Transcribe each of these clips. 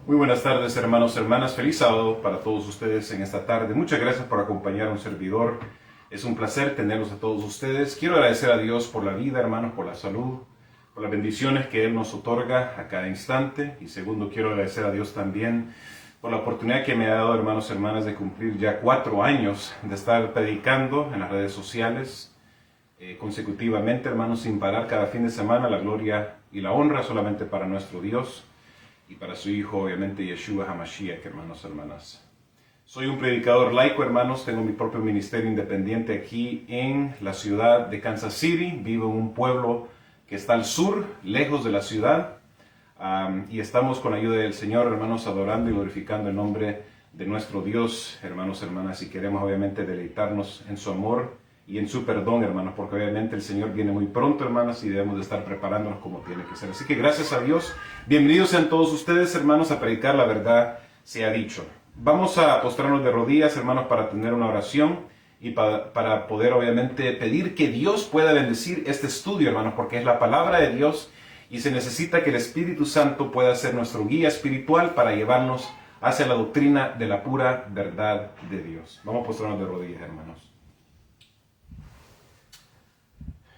Muy buenas tardes, hermanos, hermanas. Feliz sábado para todos ustedes en esta tarde. Muchas gracias por acompañar a un servidor. Es un placer tenerlos a todos ustedes. Quiero agradecer a Dios por la vida, hermanos, por la salud, por las bendiciones que Él nos otorga a cada instante. Y segundo, quiero agradecer a Dios también por la oportunidad que me ha dado, hermanos, hermanas, de cumplir ya 4 años de estar predicando en las redes sociales consecutivamente, hermanos, sin parar cada fin de semana. La gloria y la honra solamente para nuestro Dios y para su Hijo, obviamente, Yeshua HaMashiach, hermanos, hermanas. Soy un predicador laico, hermanos. Tengo mi propio ministerio independiente aquí en la ciudad de Kansas City. Vivo en un pueblo que está al sur, lejos de la ciudad. Y estamos con la ayuda del Señor, hermanos, adorando y glorificando el nombre de nuestro Dios, hermanos, hermanas. Y queremos, obviamente, deleitarnos en su amor y en su perdón, hermanos, porque obviamente el Señor viene muy pronto, hermanas, y debemos de estar preparándonos como tiene que ser. Así que gracias a Dios. Bienvenidos sean todos ustedes, hermanos, a predicar la verdad se ha dicho. Vamos a postrarnos de rodillas, hermanos, para tener una oración y para poder, obviamente, pedir que Dios pueda bendecir este estudio, hermanos, porque es la palabra de Dios y se necesita que el Espíritu Santo pueda ser nuestro guía espiritual para llevarnos hacia la doctrina de la pura verdad de Dios. Vamos a postrarnos de rodillas, hermanos.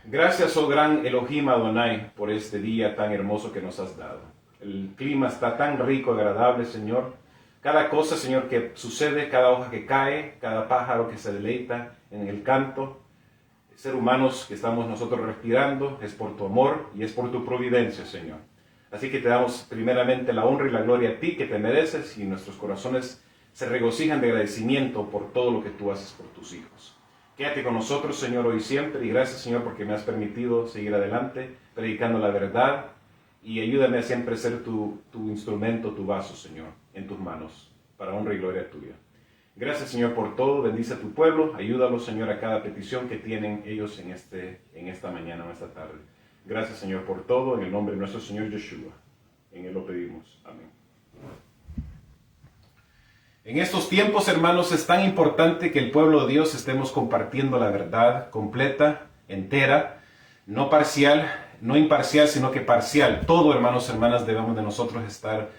Gracias, oh gran Elohim Adonai, por este día tan hermoso que nos has dado. El clima está tan rico, agradable, Señor. Cada cosa, Señor, que sucede, cada hoja que cae, cada pájaro que se deleita en el canto, ser humanos que estamos nosotros respirando, es por tu amor y es por tu providencia, Señor. Así que te damos primeramente la honra y la gloria a ti que te mereces y nuestros corazones se regocijan de agradecimiento por todo lo que tú haces por tus hijos. Quédate con nosotros, Señor, hoy y siempre, y gracias, Señor, porque me has permitido seguir adelante, predicando la verdad, y ayúdame a siempre ser tu instrumento, tu vaso, Señor, en tus manos, para honra y gloria tuya. Gracias, Señor, por todo, bendice a tu pueblo, ayúdalos, Señor, a cada petición que tienen ellos en esta mañana, en esta tarde. Gracias, Señor, por todo, en el nombre de nuestro Señor Yeshua. En Él lo pedimos. Amén. En estos tiempos, hermanos, es tan importante que el pueblo de Dios estemos compartiendo la verdad completa, entera, no parcial, no imparcial, sino que parcial. Todo, hermanos, hermanas, debemos de nosotros estar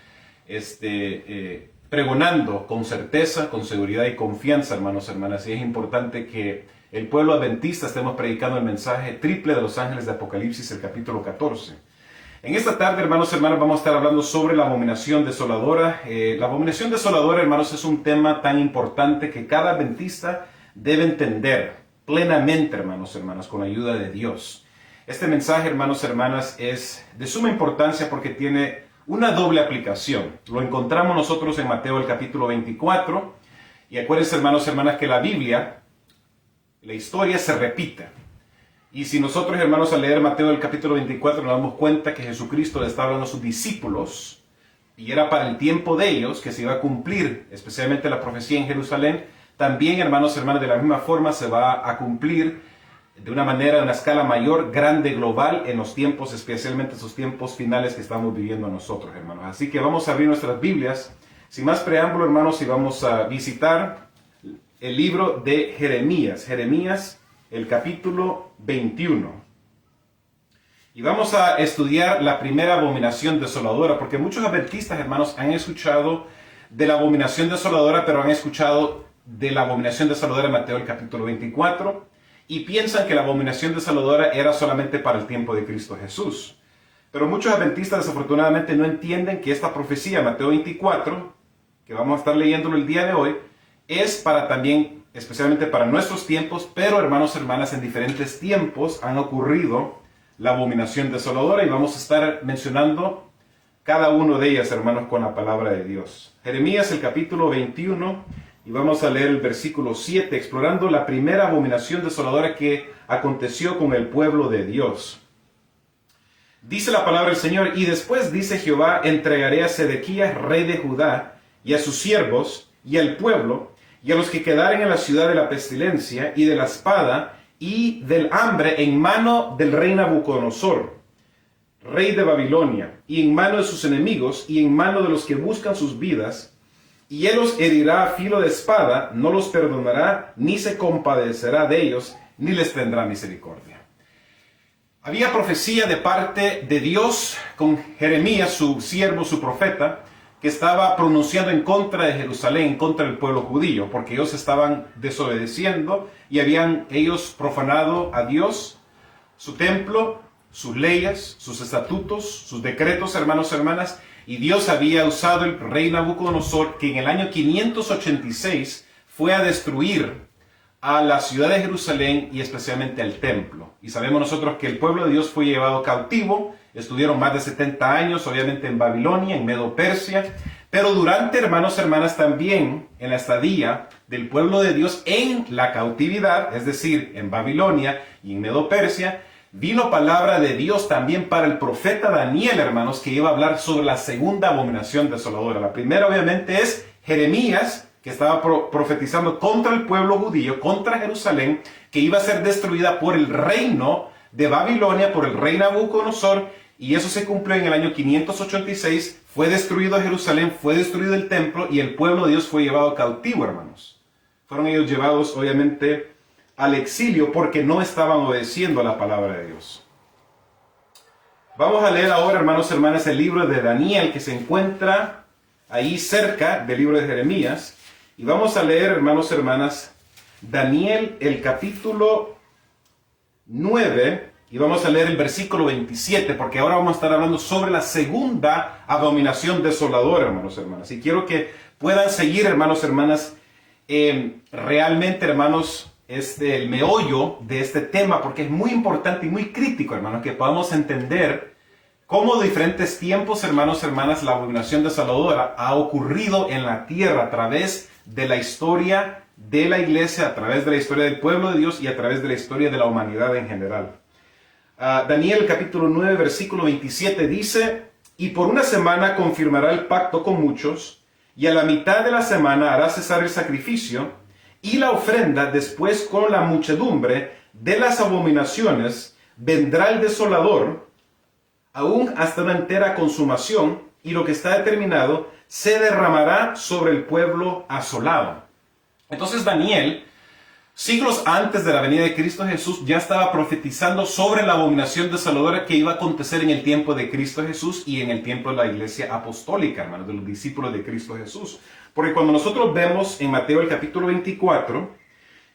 pregonando con certeza, con seguridad y confianza, hermanos, hermanas. Y es importante que el pueblo adventista estemos predicando el mensaje triple de los ángeles de Apocalipsis, el capítulo 14. En esta tarde, hermanos, hermanas, vamos a estar hablando sobre la abominación desoladora. La abominación desoladora, hermanos, es un tema tan importante que cada adventista debe entender plenamente, hermanos, hermanas, con la ayuda de Dios. Este mensaje, hermanos, hermanas, es de suma importancia porque tiene una doble aplicación. Lo encontramos nosotros en Mateo, el capítulo 24. Y acuérdense, hermanos, hermanas, que la Biblia, la historia se repite. Y si nosotros, hermanos, al leer Mateo el capítulo 24 nos damos cuenta que Jesucristo le estaba hablando a sus discípulos y era para el tiempo de ellos que se iba a cumplir, especialmente la profecía en Jerusalén, también, hermanos, hermanas, de la misma forma se va a cumplir de una manera, de una escala mayor, grande, global, en los tiempos, especialmente esos tiempos finales que estamos viviendo nosotros, hermanos. Así que vamos a abrir nuestras Biblias, sin más preámbulo, hermanos, y vamos a visitar el libro de Jeremías. Jeremías, el capítulo 21. Y vamos a estudiar la primera abominación desoladora, porque muchos adventistas, hermanos, han escuchado de la abominación desoladora, pero han escuchado de la abominación desoladora en Mateo, el capítulo 24, y piensan que la abominación desoladora era solamente para el tiempo de Cristo Jesús. Pero muchos adventistas, desafortunadamente, no entienden que esta profecía, Mateo 24, que vamos a estar leyéndolo el día de hoy, es para también, especialmente para nuestros tiempos, pero hermanos, hermanas, en diferentes tiempos han ocurrido la abominación desoladora y vamos a estar mencionando cada uno de ellas, hermanos, con la palabra de Dios. Jeremías, el capítulo 21, y vamos a leer el versículo 7, explorando la primera abominación desoladora que aconteció con el pueblo de Dios. Dice la palabra del Señor: y después dice Jehová, entregaré a Sedequías, rey de Judá, y a sus siervos, y al pueblo, y a los que quedaren en la ciudad de la pestilencia, y de la espada, y del hambre, en mano del rey Nabucodonosor, rey de Babilonia, y en mano de sus enemigos, y en mano de los que buscan sus vidas, y él los herirá a filo de espada, no los perdonará, ni se compadecerá de ellos, ni les tendrá misericordia. Había profecía de parte de Dios con Jeremías, su siervo, su profeta, que estaba pronunciando en contra de Jerusalén, en contra del pueblo judío, porque ellos estaban desobedeciendo y habían ellos profanado a Dios, su templo, sus leyes, sus estatutos, sus decretos, hermanos y hermanas, y Dios había usado el rey Nabucodonosor, que en el año 586 fue a destruir a la ciudad de Jerusalén y especialmente al templo. Y sabemos nosotros que el pueblo de Dios fue llevado cautivo, estuvieron más de 70 años, obviamente en Babilonia, en Medo-Persia, pero durante, hermanos y hermanas, también en la estadía del pueblo de Dios en la cautividad, es decir, en Babilonia y en Medo-Persia, vino palabra de Dios también para el profeta Daniel, hermanos, que iba a hablar sobre la segunda abominación desoladora. La primera, obviamente, es Jeremías, que estaba profetizando contra el pueblo judío, contra Jerusalén, que iba a ser destruida por el reino de Babilonia, por el rey Nabucodonosor, y eso se cumplió en el año 586, fue destruido Jerusalén, fue destruido el templo, y el pueblo de Dios fue llevado cautivo, hermanos. Fueron ellos llevados, obviamente, al exilio, porque no estaban obedeciendo a la palabra de Dios. Vamos a leer ahora, hermanos y hermanas, el libro de Daniel, que se encuentra ahí cerca del libro de Jeremías. Y vamos a leer, hermanos y hermanas, Daniel, el capítulo 9, y vamos a leer el versículo 27, porque ahora vamos a estar hablando sobre la segunda abominación desoladora, hermanos y hermanas. Y quiero que puedan seguir, hermanos y hermanas, realmente, hermanos, el meollo de este tema, porque es muy importante y muy crítico, hermanos, que podamos entender cómo de diferentes tiempos, hermanos y hermanas, la abominación desoladora ha ocurrido en la tierra a través de la historia de la iglesia, a través de la historia del pueblo de Dios y a través de la historia de la humanidad en general. Daniel capítulo 9, versículo 27 dice: y por una semana confirmará el pacto con muchos, y a la mitad de la semana hará cesar el sacrificio y la ofrenda. Después, con la muchedumbre de las abominaciones, vendrá el desolador, aún hasta una entera consumación, y lo que está determinado se derramará sobre el pueblo asolado. Entonces Daniel, siglos antes de la venida de Cristo Jesús, ya estaba profetizando sobre la abominación desoladora que iba a acontecer en el tiempo de Cristo Jesús y en el tiempo de la iglesia apostólica, hermanos, de los discípulos de Cristo Jesús. Porque cuando nosotros vemos en Mateo el capítulo 24,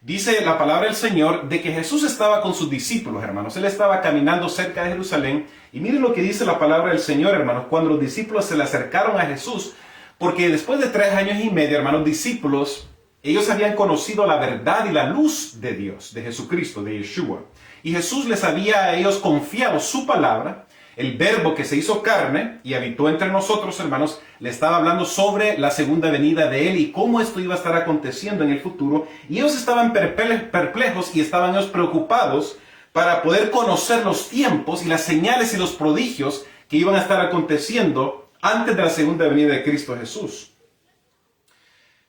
dice la palabra del Señor de que Jesús estaba con sus discípulos, hermanos. Él estaba caminando cerca de Jerusalén. Y miren lo que dice la palabra del Señor, hermanos, cuando los discípulos se le acercaron a Jesús. Porque después de 3 años y medio, hermanos, discípulos, ellos habían conocido la verdad y la luz de Dios, de Jesucristo, de Yeshua. Y Jesús les había a ellos confiado su palabra, el verbo que se hizo carne y habitó entre nosotros, hermanos. Le estaba hablando sobre la segunda venida de Él y cómo esto iba a estar aconteciendo en el futuro. Y ellos estaban perplejos y estaban ellos preocupados para poder conocer los tiempos y las señales y los prodigios que iban a estar aconteciendo antes de la segunda venida de Cristo Jesús.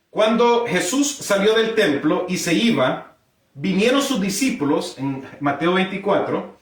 Cuando Jesús salió del templo y se iba, vinieron sus discípulos, en Mateo 24,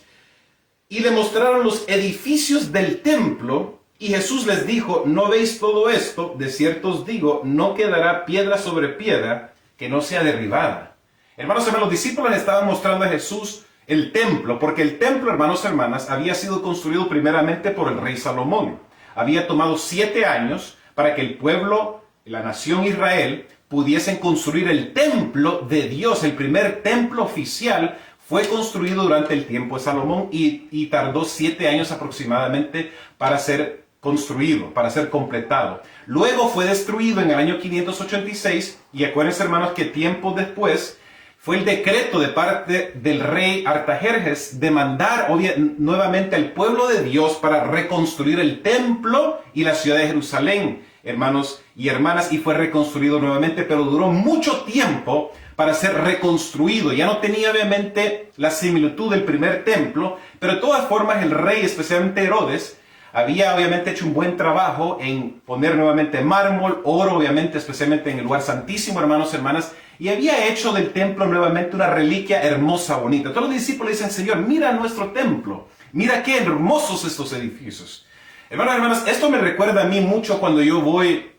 y le mostraron los edificios del templo, y Jesús les dijo: ¿no veis todo esto? De cierto os digo, no quedará piedra sobre piedra que no sea derribada. Hermanos, los discípulos estaban mostrando a Jesús el templo, porque el templo, hermanos y hermanas, había sido construido primeramente por el rey Salomón. Había tomado 7 años para que el pueblo, la nación Israel, pudiesen construir el templo de Dios. El primer templo oficial fue construido durante el tiempo de Salomón y tardó 7 años aproximadamente para ser construido, para ser completado. Luego fue destruido en el año 586, y acuérdense, hermanos, que tiempo después fue el decreto de parte del rey Artajerjes de mandar nuevamente al pueblo de Dios para reconstruir el templo y la ciudad de Jerusalén, hermanos y hermanas, y fue reconstruido nuevamente, pero duró mucho tiempo para ser reconstruido. Ya no tenía obviamente la similitud del primer templo, pero de todas formas el rey, especialmente Herodes, había obviamente hecho un buen trabajo en poner nuevamente mármol, oro, obviamente, especialmente en el lugar santísimo, hermanos y hermanas, y había hecho del templo nuevamente una reliquia hermosa, bonita. Todos los discípulos dicen: Señor, mira nuestro templo, mira qué hermosos estos edificios. Hermanos y hermanas, esto me recuerda a mí mucho cuando yo voy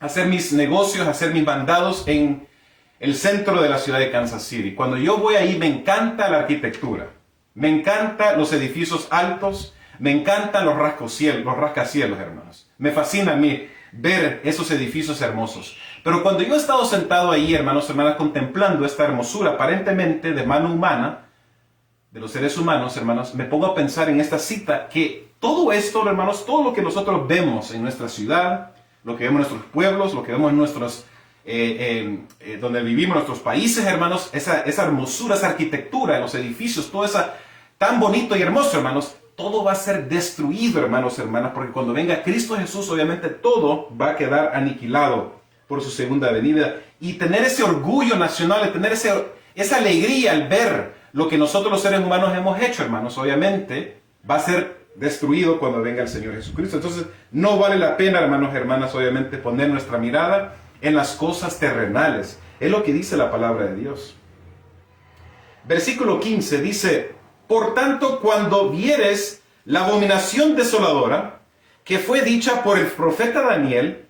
a hacer mis negocios, a hacer mis mandados en el centro de la ciudad de Kansas City. Cuando yo voy ahí, me encanta la arquitectura, me encantan los edificios altos, me encantan los rascacielos, hermanos. Me fascina a mí. ver esos edificios hermosos. Pero cuando yo he estado sentado ahí, hermanos, hermanas, contemplando esta hermosura aparentemente de mano humana, de los seres humanos, hermanos, me pongo a pensar en esta cita que todo esto, hermanos, todo lo que nosotros vemos en nuestra ciudad, lo que vemos en nuestros pueblos, lo que vemos en nuestros, donde vivimos, nuestros países, hermanos, esa hermosura, esa arquitectura, los edificios, todo eso tan bonito y hermoso, hermanos, todo va a ser destruido, hermanos, hermanas, porque cuando venga Cristo Jesús, obviamente todo va a quedar aniquilado por su segunda venida. Y tener ese orgullo nacional, tener esa alegría al ver lo que nosotros los seres humanos hemos hecho, hermanos, obviamente va a ser destruido cuando venga el Señor Jesucristo. Entonces, no vale la pena, hermanos, hermanas, obviamente poner nuestra mirada en las cosas terrenales. Es lo que dice la palabra de Dios. Versículo 15 dice: por tanto, cuando vieres la abominación desoladora que fue dicha por el profeta Daniel,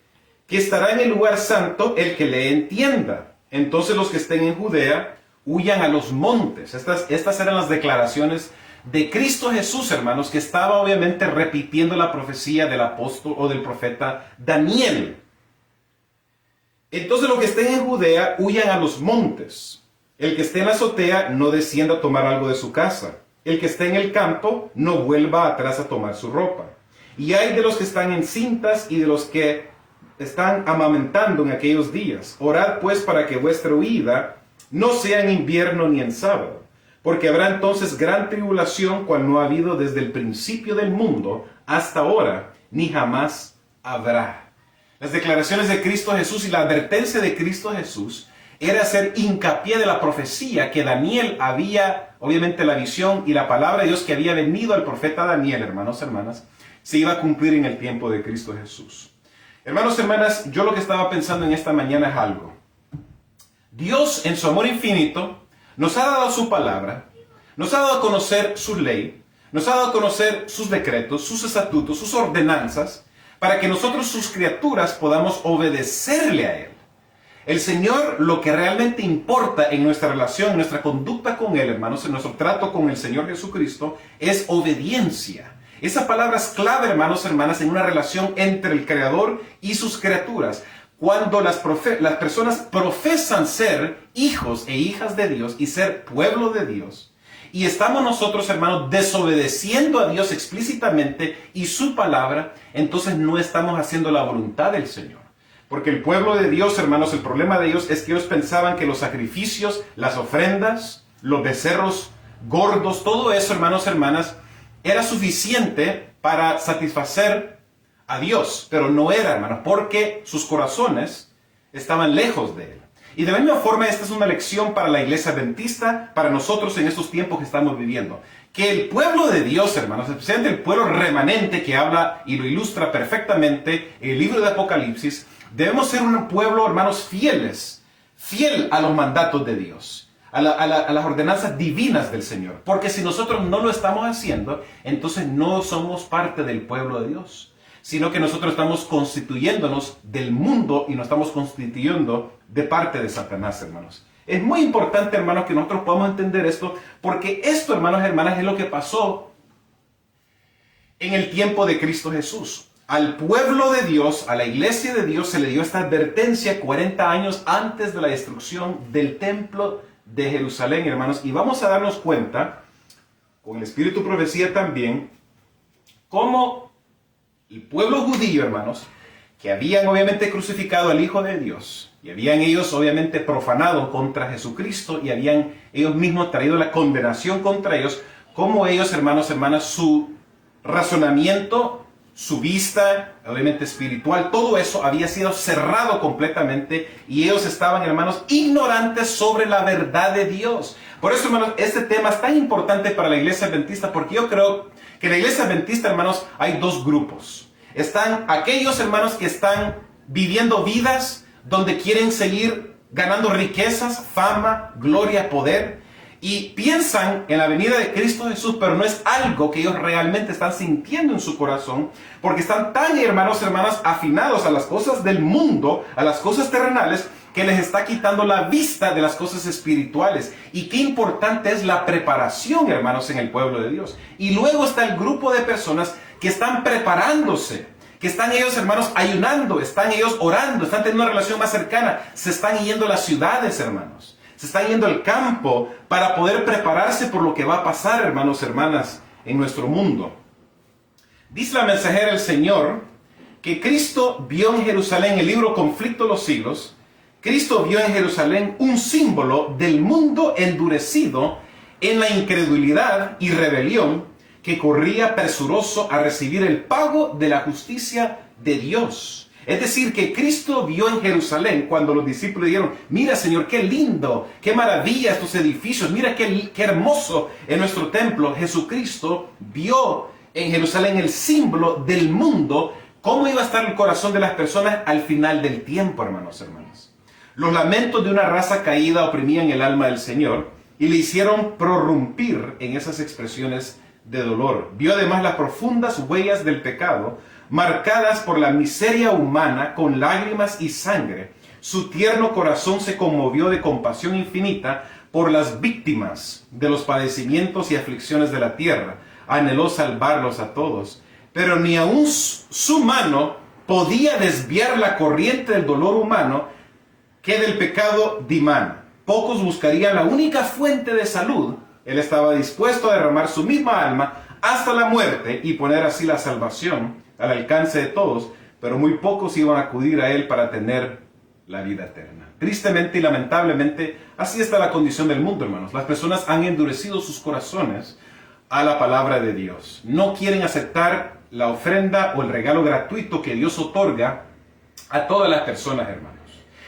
que estará en el lugar santo el que le entienda. Entonces los que estén en Judea huyan a los montes. Estas eran las declaraciones de Cristo Jesús, hermanos, que estaba obviamente repitiendo la profecía del apóstol o del profeta Daniel. Entonces los que estén en Judea huyan a los montes. El que esté en la azotea no descienda a tomar algo de su casa. El que esté en el campo no vuelva atrás a tomar su ropa. Y hay de los que están en cintas y de los que están amamentando en aquellos días. Orad pues para que vuestra huida no sea en invierno ni en sábado, porque habrá entonces gran tribulación cual no ha habido desde el principio del mundo hasta ahora, ni jamás habrá. Las declaraciones de Cristo Jesús y la advertencia de Cristo Jesús era hacer hincapié de la profecía que Daniel había, obviamente la visión y la palabra de Dios que había venido al profeta Daniel, hermanos, hermanas, se iba a cumplir en el tiempo de Cristo Jesús. Hermanos, hermanas, yo lo que estaba pensando en esta mañana es algo. Dios, en su amor infinito, nos ha dado su palabra, nos ha dado a conocer su ley, nos ha dado a conocer sus decretos, sus estatutos, sus ordenanzas, para que nosotros, sus criaturas, podamos obedecerle a Él. El Señor, lo que realmente importa en nuestra relación, en nuestra conducta con Él, hermanos, en nuestro trato con el Señor Jesucristo, es obediencia. Esa palabra es clave, hermanos, hermanas, en una relación entre el Creador y sus criaturas. Cuando las personas profesan ser hijos e hijas de Dios y ser pueblo de Dios, y estamos nosotros, hermanos, desobedeciendo a Dios explícitamente y su palabra, entonces no estamos haciendo la voluntad del Señor. Porque el pueblo de Dios, hermanos, el problema de ellos es que ellos pensaban que los sacrificios, las ofrendas, los becerros gordos, todo eso, hermanos, hermanas, era suficiente para satisfacer a Dios, pero no era, hermanos, porque sus corazones estaban lejos de Él. Y de la misma forma, esta es una lección para la iglesia adventista, para nosotros en estos tiempos que estamos viviendo. Que el pueblo de Dios, hermanos, especialmente el pueblo remanente que habla y lo ilustra perfectamente el libro de Apocalipsis, debemos ser un pueblo, hermanos, fiel a los mandatos de Dios, a las ordenanzas divinas del Señor. Porque si nosotros no lo estamos haciendo, entonces no somos parte del pueblo de Dios, sino que nosotros estamos constituyéndonos del mundo y nos estamos constituyendo de parte de Satanás, hermanos. Es muy importante, hermanos, que nosotros podamos entender esto, porque esto, hermanos y hermanas, es lo que pasó en el tiempo de Cristo Jesús. Al pueblo de Dios, a la iglesia de Dios, se le dio esta advertencia 40 años antes de la destrucción del templo de Jerusalén, hermanos. Y vamos a darnos cuenta, con el espíritu de profecía también, cómo el pueblo judío, hermanos, que habían obviamente crucificado al Hijo de Dios, y habían ellos obviamente profanado contra Jesucristo, y habían ellos mismos traído la condenación contra ellos, como ellos, hermanos, hermanas, su razonamiento, su vista, obviamente espiritual, todo eso había sido cerrado completamente, y ellos estaban, hermanos, ignorantes sobre la verdad de Dios. Por eso, hermanos, este tema es tan importante para la iglesia adventista, porque yo creo que en la iglesia adventista, hermanos, hay dos grupos. Están aquellos, hermanos, que están viviendo vidas donde quieren seguir ganando riquezas, fama, gloria, poder, y piensan en la venida de Cristo Jesús, pero no es algo que ellos realmente están sintiendo en su corazón, porque están tan, hermanos, hermanas, afinados a las cosas del mundo, a las cosas terrenales, que les está quitando la vista de las cosas espirituales. Y qué importante es la preparación, hermanos, en el pueblo de Dios. Y luego está el grupo de personas que están preparándose, que están ellos, hermanos, ayunando, están ellos orando, están teniendo una relación más cercana, se están yendo a las ciudades, hermanos, se están yendo al campo para poder prepararse por lo que va a pasar, hermanos, hermanas, en nuestro mundo. Dice la mensajera del Señor que Cristo vio en Jerusalén, el libro Conflicto de los Siglos, Cristo vio en Jerusalén un símbolo del mundo endurecido en la incredulidad y rebelión que corría presuroso a recibir el pago de la justicia de Dios. Es decir, que Cristo vio en Jerusalén cuando los discípulos dijeron, mira Señor, qué lindo, qué maravilla estos edificios, mira qué hermoso en nuestro templo. Jesucristo vio en Jerusalén el símbolo del mundo, cómo iba a estar el corazón de las personas al final del tiempo, hermanos. Los lamentos de una raza caída oprimían el alma del Señor y le hicieron prorrumpir en esas expresiones de dolor. Vio además las profundas huellas del pecado, marcadas por la miseria humana con lágrimas y sangre. Su tierno corazón se conmovió de compasión infinita por las víctimas de los padecimientos y aflicciones de la tierra. Anheló salvarlos a todos, pero ni aun su mano podía desviar la corriente del dolor humano que del pecado dimana. Pocos buscarían la única fuente de salud. Él estaba dispuesto a derramar su misma alma hasta la muerte y poner así la salvación al alcance de todos, pero muy pocos iban a acudir a Él para tener la vida eterna. Tristemente y lamentablemente, así está la condición del mundo, hermanos. Las personas han endurecido sus corazones a la palabra de Dios. No quieren aceptar la ofrenda o el regalo gratuito que Dios otorga a todas las personas, hermanos.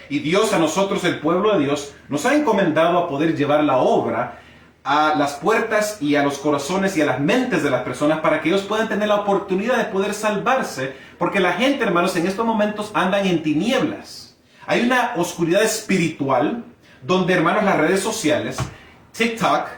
Y Dios a nosotros, el pueblo de Dios, nos ha encomendado a poder llevar la obra a las puertas y a los corazones y a las mentes de las personas para que ellos puedan tener la oportunidad de poder salvarse, porque la gente, hermanos, en estos momentos andan en tinieblas. Hay una oscuridad espiritual donde, hermanos, las redes sociales, TikTok,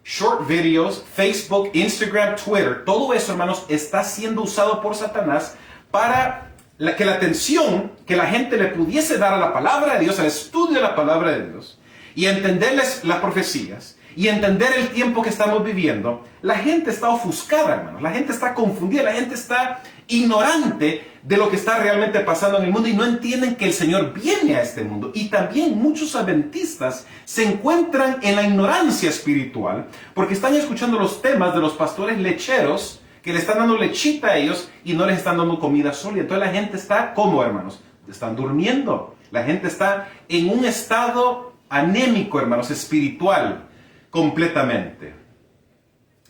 short videos, Facebook, Instagram, Twitter, todo eso, hermanos, está siendo usado por Satanás para que la atención que la gente le pudiese dar a la palabra de Dios, al estudio de la palabra de Dios, y entenderles las profecías, y entender el tiempo que estamos viviendo, la gente está ofuscada, hermanos, la gente está confundida, la gente está ignorante de lo que está realmente pasando en el mundo y no entienden que el Señor viene a este mundo. Y también muchos adventistas se encuentran en la ignorancia espiritual porque están escuchando los temas de los pastores lecheros que le están dando lechita a ellos y no les están dando comida sólida. Entonces la gente está, ¿cómo, hermanos? Están durmiendo. La gente está en un estado anémico, hermanos, espiritual, completamente.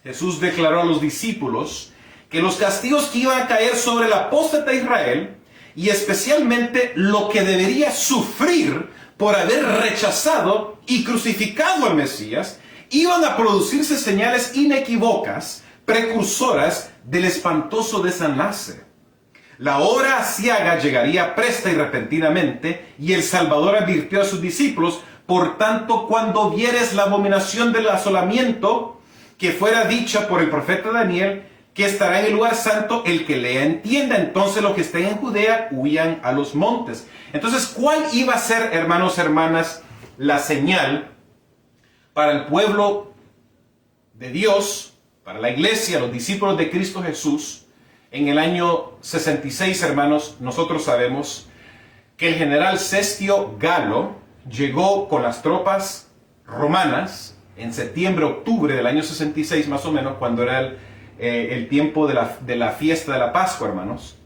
Jesús declaró a los discípulos que los castigos que iban a caer sobre el apóstata Israel, y especialmente lo que debería sufrir por haber rechazado y crucificado al Mesías, iban a producirse señales inequívocas, precursoras del espantoso desenlace. La hora aciaga llegaría presta y repentinamente, y el Salvador advirtió a sus discípulos: por tanto, cuando vieres la abominación del asolamiento que fuera dicha por el profeta Daniel, que estará en el lugar santo, el que lea entienda. Entonces los que estén en Judea huyan a los montes. Entonces, ¿cuál iba a ser, hermanos, hermanas, la señal para el pueblo de Dios, para la iglesia, los discípulos de Cristo Jesús? En el año 66, hermanos, nosotros sabemos que el general Cestio Galo llegó con las tropas romanas en septiembre, octubre del año 66, más o menos, cuando era el tiempo de la fiesta de la Pascua, hermanos.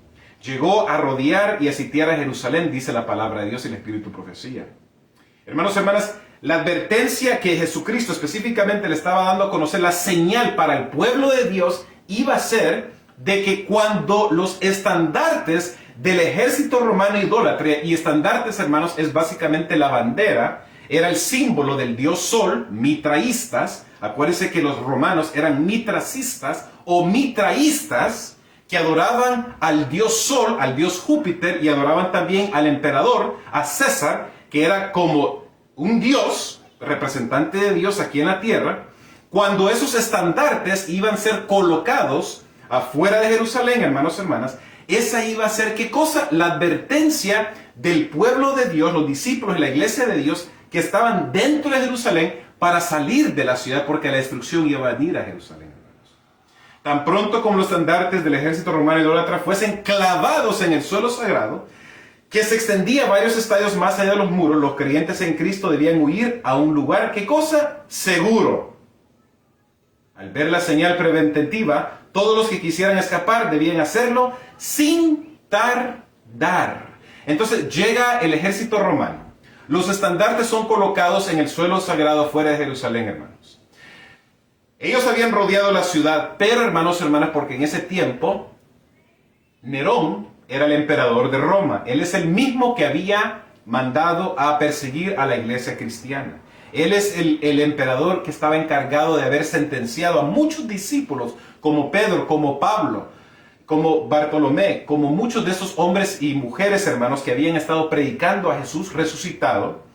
Llegó a rodear y a sitiar a Jerusalén, dice la palabra de Dios y el Espíritu profecía. Hermanos, hermanas, la advertencia que Jesucristo específicamente le estaba dando a conocer, la señal para el pueblo de Dios, iba a ser de que cuando los estandartes del ejército romano idólatra, y estandartes, hermanos, es básicamente la bandera, era el símbolo del dios Sol, mitraístas. Acuérdense que los romanos eran mitracistas o mitraístas, que adoraban al dios Sol, al dios Júpiter, y adoraban también al emperador, a César, que era como un dios, representante de Dios aquí en la tierra. Cuando esos estandartes iban a ser colocados afuera de Jerusalén, hermanos, hermanas, esa iba a ser, ¿qué cosa? La advertencia del pueblo de Dios, los discípulos de la iglesia de Dios, que estaban dentro de Jerusalén para salir de la ciudad, porque la destrucción iba a venir a Jerusalén, hermanos. Tan pronto como los estandartes del ejército romano idólatra fuesen clavados en el suelo sagrado, que se extendía varios estadios más allá de los muros, los creyentes en Cristo debían huir a un lugar, ¿qué cosa? Seguro. Al ver la señal preventiva, todos los que quisieran escapar debían hacerlo sin tardar. Entonces llega el ejército romano. Los estandartes son colocados en el suelo sagrado fuera de Jerusalén, hermanos. Ellos habían rodeado la ciudad, pero hermanos y hermanas, porque en ese tiempo Nerón era el emperador de Roma. Él es el mismo que había mandado a perseguir a la iglesia cristiana. Él es el emperador que estaba encargado de haber sentenciado a muchos discípulos, como Pedro, como Pablo, como Bartolomé, como muchos de esos hombres y mujeres, hermanos, que habían estado predicando a Jesús resucitado.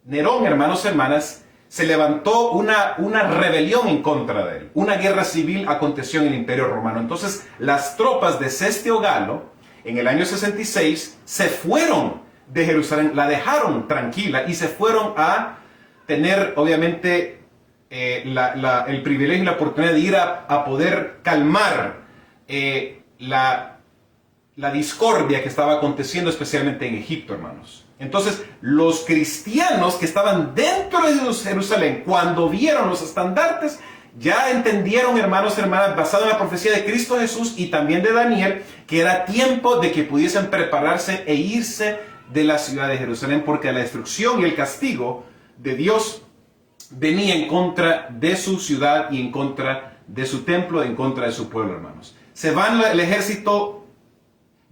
Nerón, hermanos y hermanas, se levantó una rebelión en contra de él. Una guerra civil aconteció en el Imperio Romano. Entonces, las tropas de Cestio Galo, en el año 66, se fueron de Jerusalén, la dejaron tranquila y se fueron a tener, obviamente, el privilegio y la oportunidad de ir a poder calmar la discordia que estaba aconteciendo, especialmente en Egipto, hermanos. Entonces, los cristianos que estaban dentro de Jerusalén, cuando vieron los estandartes, ya entendieron, hermanos y hermanas, basado en la profecía de Cristo Jesús y también de Daniel, que era tiempo de que pudiesen prepararse e irse de la ciudad de Jerusalén, porque la destrucción y el castigo de Dios venía en contra de su ciudad y en contra de su templo, en contra de su pueblo, hermanos. Se van el ejército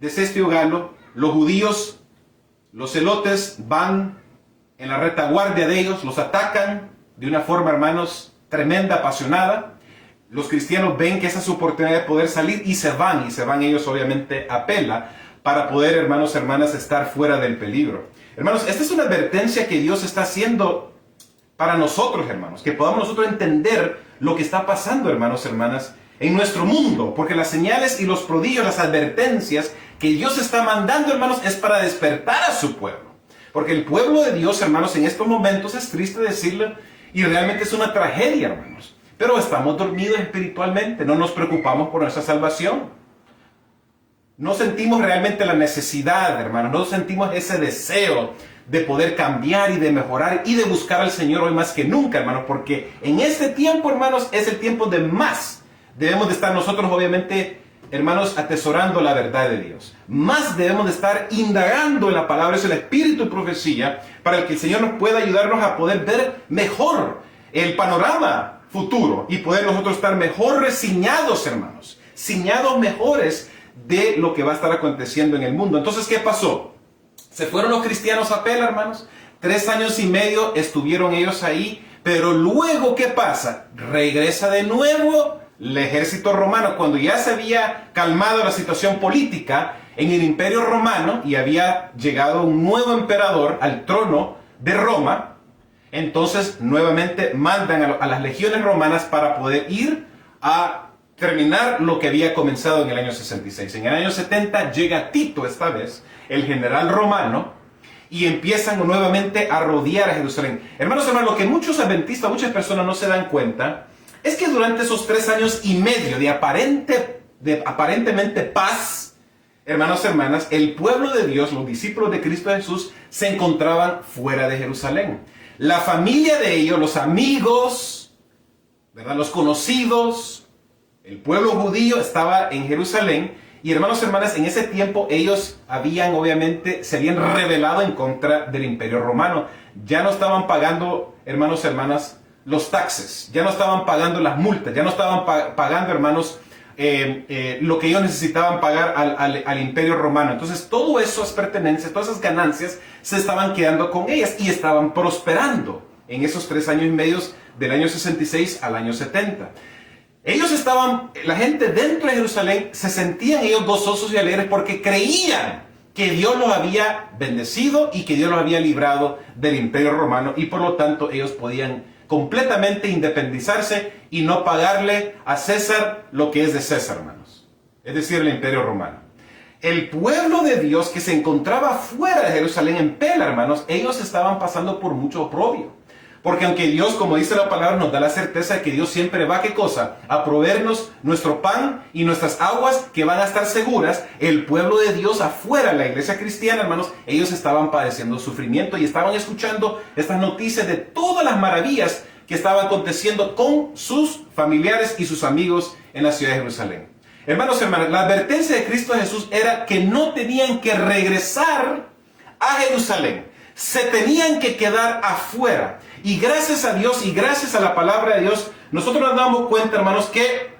de Cestio Galo, los judíos, los celotes van en la retaguardia de ellos, los atacan de una forma, hermanos, tremenda, apasionada. Los cristianos ven que esa es su oportunidad de poder salir y se van ellos obviamente a pela para poder, hermanos, hermanas, estar fuera del peligro. Hermanos, esta es una advertencia que Dios está haciendo para nosotros, hermanos, que podamos nosotros entender lo que está pasando, hermanos, hermanas, en nuestro mundo, porque las señales y los prodigios, las advertencias que Dios está mandando, hermanos, es para despertar a su pueblo. Porque el pueblo de Dios, hermanos, en estos momentos es triste decirlo y realmente es una tragedia, hermanos. Pero estamos dormidos espiritualmente, no nos preocupamos por nuestra salvación. No sentimos realmente la necesidad, hermanos, no sentimos ese deseo de poder cambiar y de mejorar y de buscar al Señor hoy más que nunca, hermanos, porque en este tiempo, hermanos, es el tiempo de más. Debemos de estar nosotros, obviamente, hermanos, atesorando la verdad de Dios. Más debemos de estar indagando en la palabra, es el espíritu y profecía, para que el Señor nos pueda ayudarnos a poder ver mejor el panorama futuro y poder nosotros estar mejor resiñados, hermanos, ciñados mejores de lo que va a estar aconteciendo en el mundo. Entonces, ¿qué pasó? Se fueron los cristianos a pela, hermanos. 3 años y medio estuvieron ellos ahí, pero luego, ¿qué pasa? Regresa de nuevo el ejército romano. Cuando ya se había calmado la situación política en el Imperio Romano y había llegado un nuevo emperador al trono de Roma, entonces nuevamente mandan a las legiones romanas para poder ir a terminar lo que había comenzado en el año 66. En el año 70 llega Tito, esta vez, el general romano, y empiezan nuevamente a rodear a Jerusalén. Hermanos, lo que muchos adventistas, muchas personas no se dan cuenta, es que durante esos 3 años y medio de aparentemente paz, hermanos, hermanas, el pueblo de Dios, los discípulos de Cristo Jesús, se encontraban fuera de Jerusalén. La familia de ellos, los amigos, ¿verdad?, los conocidos, el pueblo judío estaba en Jerusalén. Y hermanos, hermanas, en ese tiempo ellos se habían rebelado en contra del Imperio Romano. Ya no estaban pagando, hermanos, hermanas, los taxes, ya no estaban pagando las multas, ya no estaban pagando, hermanos, lo que ellos necesitaban pagar al Imperio Romano. Entonces, todas esas pertenencias, todas esas ganancias se estaban quedando con ellas y estaban prosperando en esos 3 años y medio del año 66 al año 70. La gente dentro de Jerusalén se sentían ellos gozosos y alegres porque creían que Dios los había bendecido y que Dios los había librado del Imperio Romano y por lo tanto ellos podían completamente independizarse y no pagarle a César lo que es de César, hermanos. Es decir, el Imperio Romano. El pueblo de Dios que se encontraba fuera de Jerusalén en pela, hermanos, ellos estaban pasando por mucho oprobio. Porque aunque Dios, como dice la palabra, nos da la certeza de que Dios siempre va, ¿qué cosa? A proveernos nuestro pan y nuestras aguas que van a estar seguras. El pueblo de Dios afuera, la iglesia cristiana, hermanos, ellos estaban padeciendo sufrimiento y estaban escuchando estas noticias de todas las maravillas que estaban aconteciendo con sus familiares y sus amigos en la ciudad de Jerusalén. Hermanos, hermanas, la advertencia de Cristo Jesús era que no tenían que regresar a Jerusalén. Se tenían que quedar afuera. Y gracias a Dios y gracias a la palabra de Dios, nosotros nos damos cuenta, hermanos, que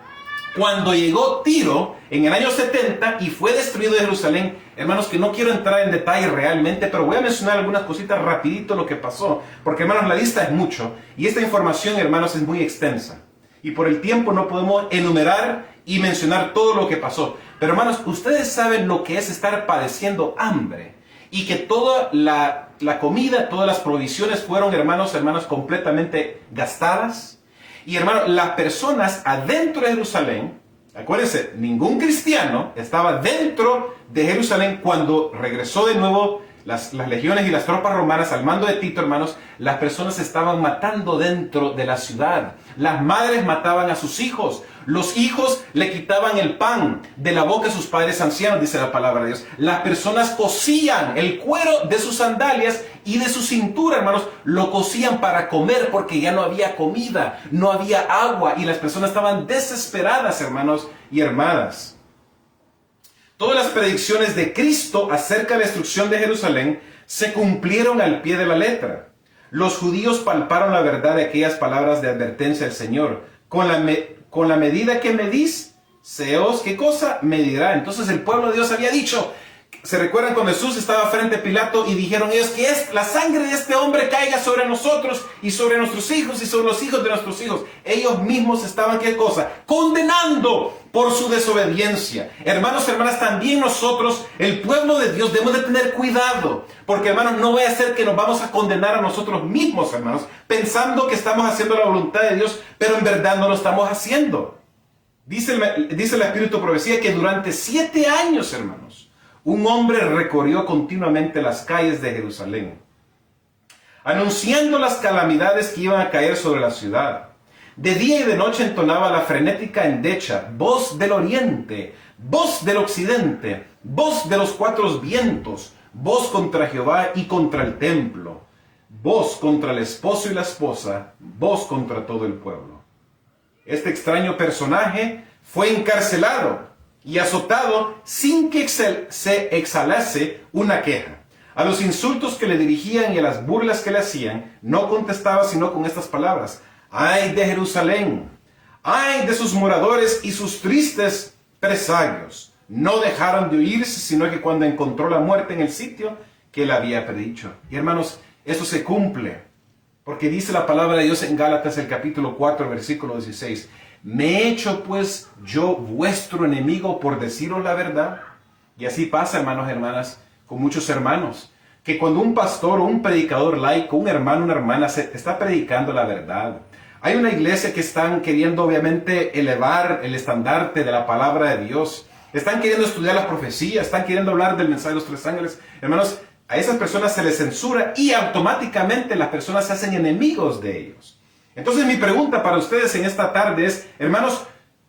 cuando llegó Tiro en el año 70 y fue destruido Jerusalén, hermanos, que no quiero entrar en detalle realmente, pero voy a mencionar algunas cositas rapidito lo que pasó, porque, hermanos, la lista es mucho y esta información, hermanos, es muy extensa. Y por el tiempo no podemos enumerar y mencionar todo lo que pasó. Pero, hermanos, ustedes saben lo que es estar padeciendo hambre y que toda la comida, todas las provisiones fueron, hermanos, hermanas, completamente gastadas. Y, hermanos, las personas adentro de Jerusalén, acuérdense, ningún cristiano estaba dentro de Jerusalén cuando regresó de nuevo las legiones y las tropas romanas al mando de Tito, hermanos. Las personas se estaban matando dentro de la ciudad. Las madres mataban a sus hijos. Los hijos le quitaban el pan de la boca de sus padres ancianos, dice la palabra de Dios. Las personas cosían el cuero de sus sandalias y de su cintura, hermanos, lo cosían para comer porque ya no había comida, no había agua y las personas estaban desesperadas, hermanos y hermanas. Todas las predicciones de Cristo acerca de la destrucción de Jerusalén se cumplieron al pie de la letra. Los judíos palparon la verdad de aquellas palabras de advertencia del Señor. Con la medida que medís, se os, ¿qué cosa? Medirá. Entonces el pueblo de Dios había dicho, ¿se recuerdan cuando Jesús estaba frente a Pilato y dijeron ellos que la sangre de este hombre caiga sobre nosotros y sobre nuestros hijos y sobre los hijos de nuestros hijos? Ellos mismos estaban, ¿qué cosa? Condenando por su desobediencia. Hermanos, hermanas, también nosotros, el pueblo de Dios, debemos de tener cuidado. Porque, hermanos, no vaya a ser que nos vamos a condenar a nosotros mismos, hermanos, pensando que estamos haciendo la voluntad de Dios, pero en verdad no lo estamos haciendo. Dice el Espíritu de Profecía que durante 7 años, hermanos, un hombre recorrió continuamente las calles de Jerusalén, anunciando las calamidades que iban a caer sobre la ciudad. De día y de noche entonaba la frenética endecha, voz del oriente, voz del occidente, voz de los 4 vientos, voz contra Jehová y contra el templo, voz contra el esposo y la esposa, voz contra todo el pueblo. Este extraño personaje fue encarcelado y azotado sin que se exhalase una queja. A los insultos que le dirigían y a las burlas que le hacían, no contestaba sino con estas palabras: ¡ay de Jerusalén! ¡Ay de sus moradores y sus tristes presagios! No dejaron de oírse, sino que cuando encontró la muerte en el sitio que él había predicho. Y hermanos, eso se cumple, porque dice la palabra de Dios en Gálatas, el capítulo 4, versículo 16. ¿Me he hecho pues yo vuestro enemigo por deciros la verdad? Y así pasa, hermanos y hermanas, con muchos hermanos, que cuando un pastor o un predicador laico, un hermano, una hermana, se está predicando la verdad, hay una iglesia que están queriendo obviamente elevar el estandarte de la palabra de Dios, están queriendo estudiar las profecías, están queriendo hablar del mensaje de los 3 ángeles. Hermanos, a esas personas se les censura y automáticamente las personas se hacen enemigos de ellos. Entonces mi pregunta para ustedes en esta tarde es, hermanos,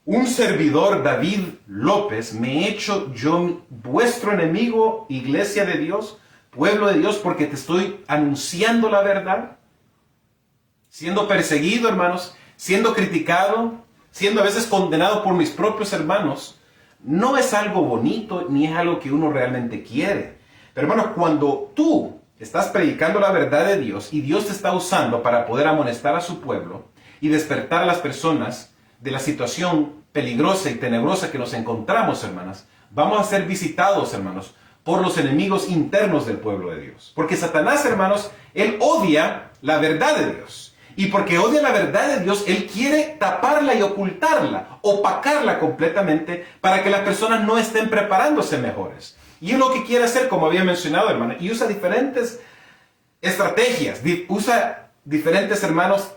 un servidor, David López, ¿me he hecho yo vuestro enemigo, iglesia de Dios, pueblo de Dios, porque te estoy anunciando la verdad? Siendo perseguido, hermanos, siendo criticado, siendo a veces condenado por mis propios hermanos, no es algo bonito ni es algo que uno realmente quiere. Pero, hermanos, cuando tú estás predicando la verdad de Dios y Dios te está usando para poder amonestar a su pueblo y despertar a las personas de la situación peligrosa y tenebrosa que nos encontramos, hermanas, vamos a ser visitados, hermanos, por los enemigos internos del pueblo de Dios. Porque Satanás, hermanos, él odia la verdad de Dios. Y porque odia la verdad de Dios, él quiere taparla y ocultarla, opacarla completamente para que las personas no estén preparándose mejores. Y es lo que quiere hacer, como había mencionado, hermano. Y usa diferentes estrategias, usa diferentes, hermanos,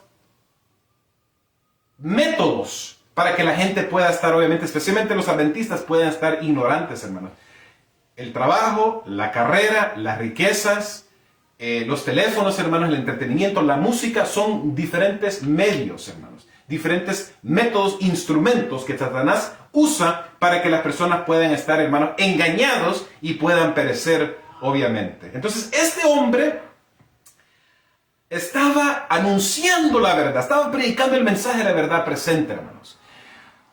métodos para que la gente pueda estar, obviamente, especialmente los adventistas, puedan estar ignorantes, hermanos. El trabajo, la carrera, las riquezas, los teléfonos, hermanos, el entretenimiento, la música son diferentes medios, hermanos. Diferentes métodos, instrumentos que Satanás usa para que las personas puedan estar, hermanos, engañados y puedan perecer, obviamente. Entonces, este hombre estaba anunciando la verdad, estaba predicando el mensaje de la verdad presente, hermanos.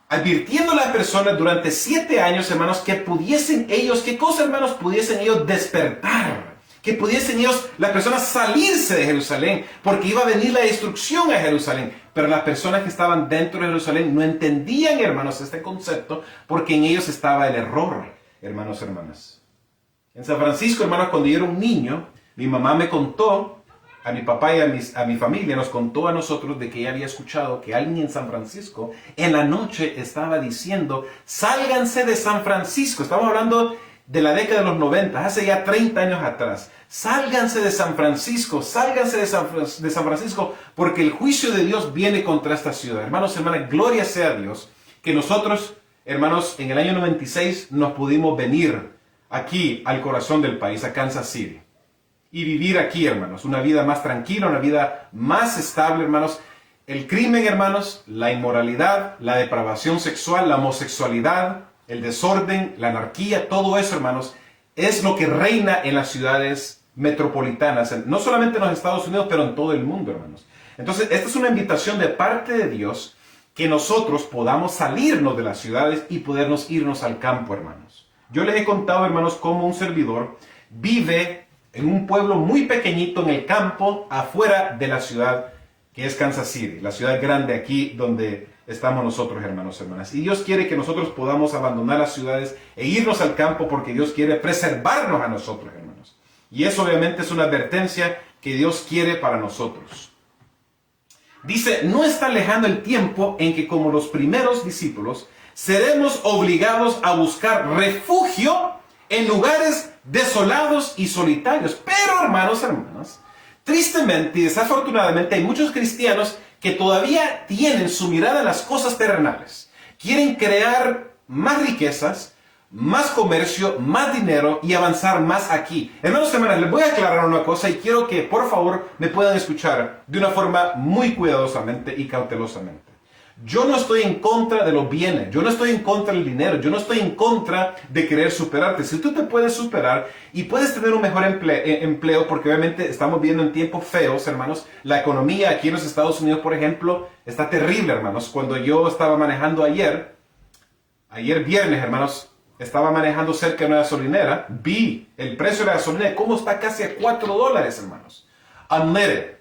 Advirtiendo a las personas durante 7 años, hermanos, que pudiesen ellos, ¿qué cosa, hermanos? Pudiesen ellos despertar. Que pudiesen ellos, las personas, salirse de Jerusalén, porque iba a venir la destrucción a Jerusalén. Pero las personas que estaban dentro de Jerusalén no entendían, hermanos, este concepto, porque en ellos estaba el error, hermanos, hermanas. En San Francisco, hermanos, cuando yo era un niño, mi mamá me contó, a mi papá y a mi familia, nos contó a nosotros de que ella había escuchado que alguien en San Francisco en la noche estaba diciendo, sálganse de San Francisco. Estamos hablando de la década de los 90, hace ya 30 años atrás. Sálganse de San Francisco, sálganse de San Francisco, porque el juicio de Dios viene contra esta ciudad. Hermanos, hermanas, gloria sea a Dios, que nosotros, hermanos, en el año 96 nos pudimos venir aquí al corazón del país, a Kansas City. Y vivir aquí, hermanos, una vida más tranquila, una vida más estable, hermanos. El crimen, hermanos, la inmoralidad, la depravación sexual, la homosexualidad, el desorden, la anarquía, todo eso, hermanos, es lo que reina en las ciudades metropolitanas, no solamente en los Estados Unidos, pero en todo el mundo, hermanos. Entonces, esta es una invitación de parte de Dios que nosotros podamos salirnos de las ciudades y podernos irnos al campo, hermanos. Yo les he contado, hermanos, cómo un servidor vive en un pueblo muy pequeñito en el campo, afuera de la ciudad que es Kansas City, la ciudad grande aquí donde estamos nosotros, hermanos, hermanas. Y Dios quiere que nosotros podamos abandonar las ciudades e irnos al campo porque Dios quiere preservarnos a nosotros, hermanos. Y eso obviamente es una advertencia que Dios quiere para nosotros. Dice, no está lejano el tiempo en que como los primeros discípulos seremos obligados a buscar refugio en lugares desolados y solitarios. Pero, hermanos, hermanas, tristemente y desafortunadamente hay muchos cristianos que todavía tienen su mirada en las cosas terrenales. Quieren crear más riquezas, más comercio, más dinero y avanzar más aquí. Hermanos, hermanas, les voy a aclarar una cosa y quiero que por favor me puedan escuchar de una forma muy cuidadosamente y cautelosamente. Yo no estoy en contra de los bienes, yo no estoy en contra del dinero, yo no estoy en contra de querer superarte. Si tú te puedes superar y puedes tener un mejor empleo, porque obviamente estamos viviendo en tiempos feos, hermanos. La economía aquí en los Estados Unidos, por ejemplo, está terrible, hermanos. Cuando yo estaba manejando ayer viernes, hermanos, estaba manejando cerca de una gasolinera, vi el precio de la gasolina, cómo está casi a $4, hermanos. Unleaded.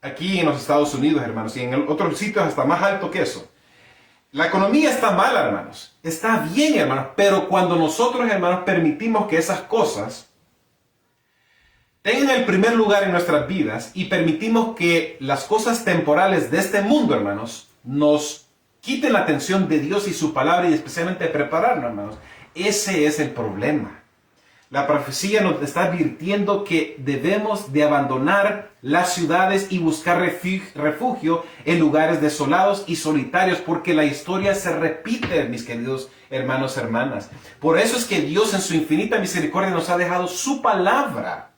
Aquí en los Estados Unidos, hermanos, y en otros sitios hasta más alto que eso. La economía está mala, hermanos. Está bien, hermanos, pero cuando nosotros, hermanos, permitimos que esas cosas tengan el primer lugar en nuestras vidas y permitimos que las cosas temporales de este mundo, hermanos, nos quiten la atención de Dios y su palabra y especialmente prepararnos, hermanos, ese es el problema. La profecía nos está advirtiendo que debemos de abandonar las ciudades y buscar refugio en lugares desolados y solitarios, porque la historia se repite, mis queridos hermanos, hermanas. Por eso es que Dios en su infinita misericordia nos ha dejado su palabra,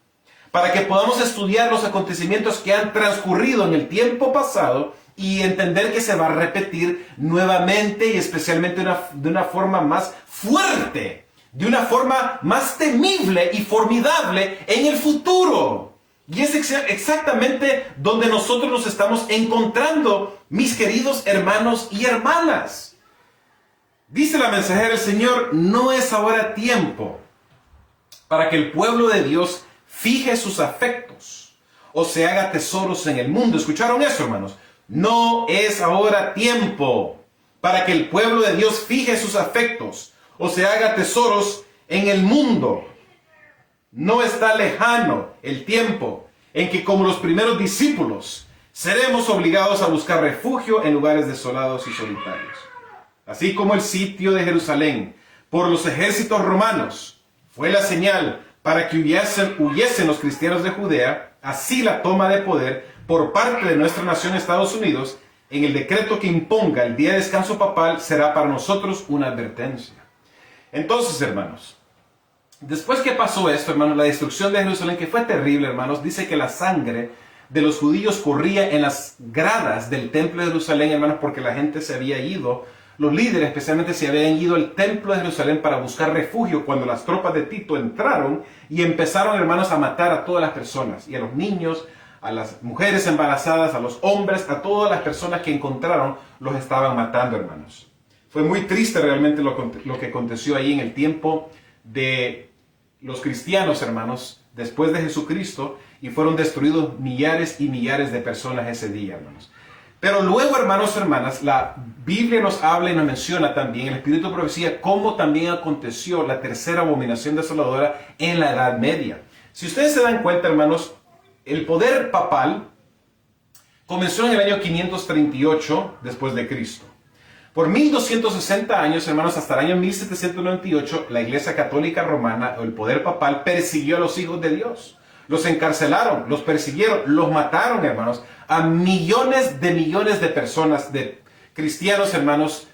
para que podamos estudiar los acontecimientos que han transcurrido en el tiempo pasado y entender que se va a repetir nuevamente y especialmente de una forma más fuerte, de una forma más temible y formidable en el futuro. Y es exactamente donde nosotros nos estamos encontrando, mis queridos hermanos y hermanas. Dice la mensajera del Señor, no es ahora tiempo para que el pueblo de Dios fije sus afectos o se haga tesoros en el mundo. ¿Escucharon eso, hermanos? No es ahora tiempo para que el pueblo de Dios fije sus afectos o se haga tesoros en el mundo. No está lejano el tiempo en que, como los primeros discípulos, seremos obligados a buscar refugio en lugares desolados y solitarios. Así como el sitio de Jerusalén por los ejércitos romanos fue la señal para que huyesen los cristianos de Judea, así la toma de poder por parte de nuestra nación Estados Unidos en el decreto que imponga el día de descanso papal será para nosotros una advertencia. Entonces, hermanos, Después que pasó esto, hermanos, la destrucción de Jerusalén, que fue terrible, hermanos, dice que la sangre de los judíos corría en las gradas del templo de Jerusalén, hermanos, porque la gente se había ido, los líderes especialmente se habían ido al templo de Jerusalén para buscar refugio cuando las tropas de Tito entraron y empezaron, hermanos, a matar a todas las personas, y a los niños, a las mujeres embarazadas, a los hombres, a todas las personas que encontraron, los estaban matando, hermanos. Fue muy triste realmente lo que aconteció ahí en el tiempo de los cristianos, hermanos, después de Jesucristo, y fueron destruidos millares y millares de personas ese día, hermanos. Pero luego, hermanos y hermanas, la Biblia nos habla y nos menciona también, el Espíritu de Profecía, cómo también aconteció la tercera abominación desoladora en la Edad Media. Si ustedes se dan cuenta, hermanos, el poder papal comenzó en el año 538 después de Cristo. Por 1260 años, hermanos, hasta el año 1798, la Iglesia Católica Romana, o el poder papal, persiguió a los hijos de Dios. Los encarcelaron, los persiguieron, los mataron, hermanos, a millones de personas, de cristianos, hermanos,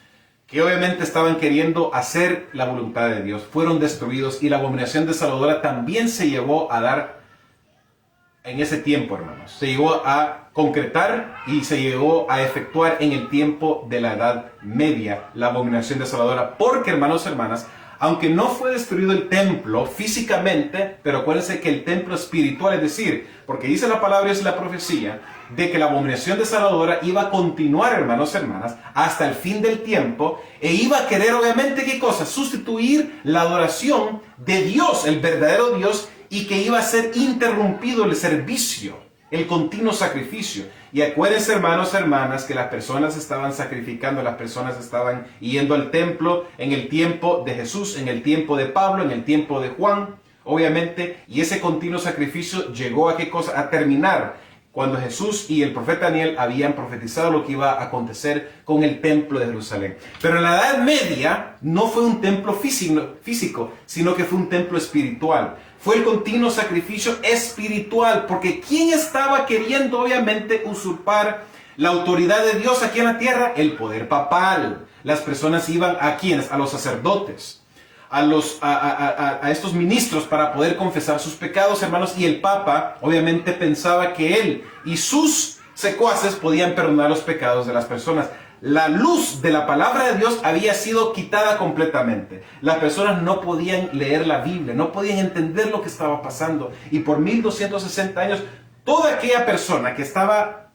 que obviamente estaban queriendo hacer la voluntad de Dios. Fueron destruidos, y la abominación desoladora también se llevó a dar en ese tiempo, hermanos. Se llegó a concretar y se llegó a efectuar en el tiempo de la Edad Media la abominación desoladora. Porque, hermanos y hermanas, aunque no fue destruido el templo físicamente, pero acuérdense que el templo espiritual, es decir, porque dice la palabra y es la profecía, de que la abominación desoladora iba a continuar, hermanos y hermanas, hasta el fin del tiempo, e iba a querer, obviamente, ¿qué cosa? Sustituir la adoración de Dios, el verdadero Dios, y que iba a ser interrumpido el servicio, el continuo sacrificio. Y acuérdense, hermanos y hermanas, que las personas estaban sacrificando, las personas estaban yendo al templo en el tiempo de Jesús, en el tiempo de Pablo, en el tiempo de Juan, obviamente, y ese continuo sacrificio llegó a ¿qué cosa? A terminar cuando Jesús y el profeta Daniel habían profetizado lo que iba a acontecer con el templo de Jerusalén. Pero en la Edad Media no fue un templo físico, sino que fue un templo espiritual. Fue el continuo sacrificio espiritual, porque ¿quién estaba queriendo obviamente usurpar la autoridad de Dios aquí en la tierra? El poder papal. Las personas iban ¿a quiénes? A los sacerdotes, a estos ministros para poder confesar sus pecados, hermanos, y el Papa obviamente pensaba que él y sus secuaces podían perdonar los pecados de las personas. La luz de la palabra de Dios había sido quitada completamente. Las personas no podían leer la Biblia, no podían entender lo que estaba pasando. Y por 1260 años, toda aquella persona que estaba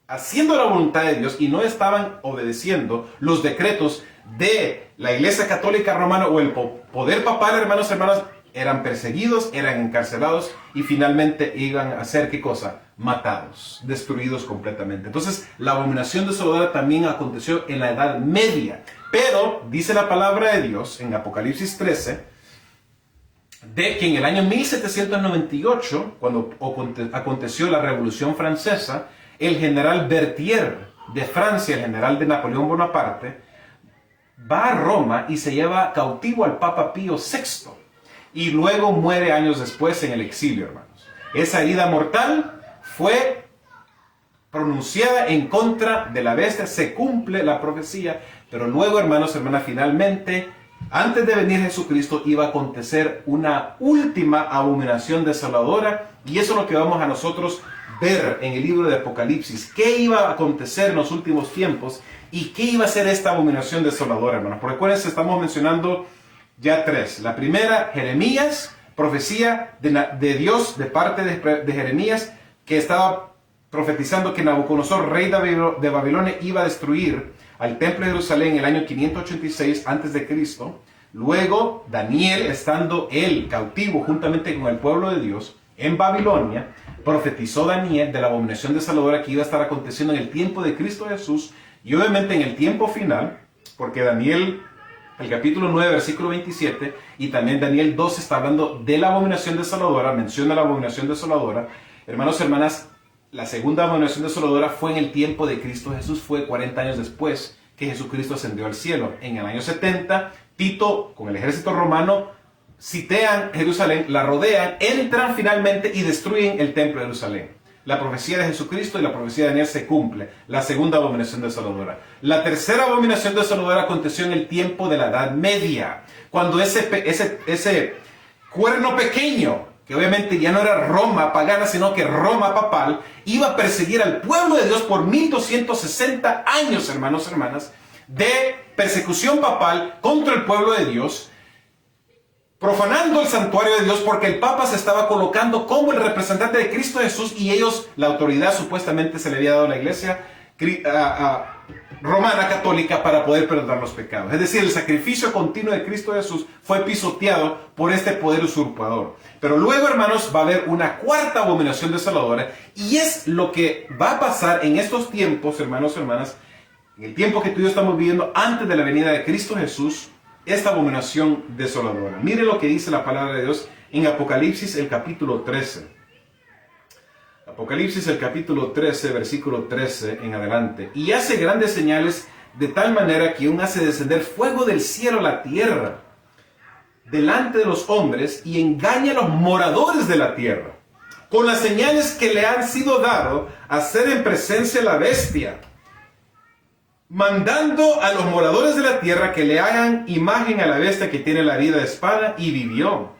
haciendo la voluntad de Dios y no estaban obedeciendo los decretos de la Iglesia Católica Romana o el poder papal, hermanos y hermanas, eran perseguidos, eran encarcelados y finalmente iban a ser ¿qué cosa? Matados, destruidos completamente. Entonces, la abominación desoladora también aconteció en la Edad Media. Pero, dice la palabra de Dios en Apocalipsis 13, de que en el año 1798, cuando aconteció la Revolución Francesa, el general Berthier de Francia, el general de Napoleón Bonaparte, va a Roma y se lleva cautivo al Papa Pío VI. Y luego muere años después en el exilio, hermanos. Esa herida mortal fue pronunciada en contra de la bestia, se cumple la profecía, pero luego, hermanos y hermanas, finalmente, antes de venir Jesucristo, iba a acontecer una última abominación desoladora, y eso es lo que vamos a nosotros ver en el libro de Apocalipsis. ¿Qué iba a acontecer en los últimos tiempos? ¿Y qué iba a ser esta abominación desoladora, hermanos? Porque acuérdense, estamos mencionando ya tres. La primera, Jeremías, profecía de Dios de parte de Jeremías, que estaba profetizando que Nabucodonosor, rey de Babilonia, iba a destruir al templo de Jerusalén en el año 586 a.C. Luego, Daniel, estando él cautivo juntamente con el pueblo de Dios en Babilonia, profetizó Daniel de la abominación desoladora que iba a estar aconteciendo en el tiempo de Cristo Jesús y obviamente en el tiempo final, porque Daniel, el capítulo 9, versículo 27, y también Daniel 12 está hablando de la abominación desoladora, menciona la abominación desoladora. Hermanos y hermanas, la segunda abominación desoladora fue en el tiempo de Cristo Jesús, fue 40 años después que Jesucristo ascendió al cielo. En el año 70, Tito, con el ejército romano, sitian Jerusalén, la rodean, entran finalmente y destruyen el templo de Jerusalén. La profecía de Jesucristo y la profecía de Daniel se cumple. La segunda abominación desoladora. La tercera abominación desoladora aconteció en el tiempo de la Edad Media, cuando ese cuerno pequeño, que obviamente ya no era Roma pagana, sino que Roma papal, iba a perseguir al pueblo de Dios por 1260 años, hermanos, hermanas, de persecución papal contra el pueblo de Dios, profanando el santuario de Dios porque el Papa se estaba colocando como el representante de Cristo Jesús y ellos, la autoridad supuestamente se le había dado a la iglesia romana católica para poder perdonar los pecados. Es decir, el sacrificio continuo de Cristo Jesús fue pisoteado por este poder usurpador. Pero luego, hermanos, va a haber una cuarta abominación desoladora y es lo que va a pasar en estos tiempos, hermanos, hermanas, en el tiempo que tú y yo estamos viviendo antes de la venida de Cristo Jesús, esta abominación desoladora. Mire lo que dice la palabra de Dios en Apocalipsis, el capítulo 13. Apocalipsis, el capítulo 13, versículo 13 en adelante. Y hace grandes señales de tal manera que aún hace descender fuego del cielo a la tierra delante de los hombres y engaña a los moradores de la tierra con las señales que le han sido dado a hacer en presencia de la bestia, mandando a los moradores de la tierra que le hagan imagen a la bestia que tiene la vida de espada, y vivió.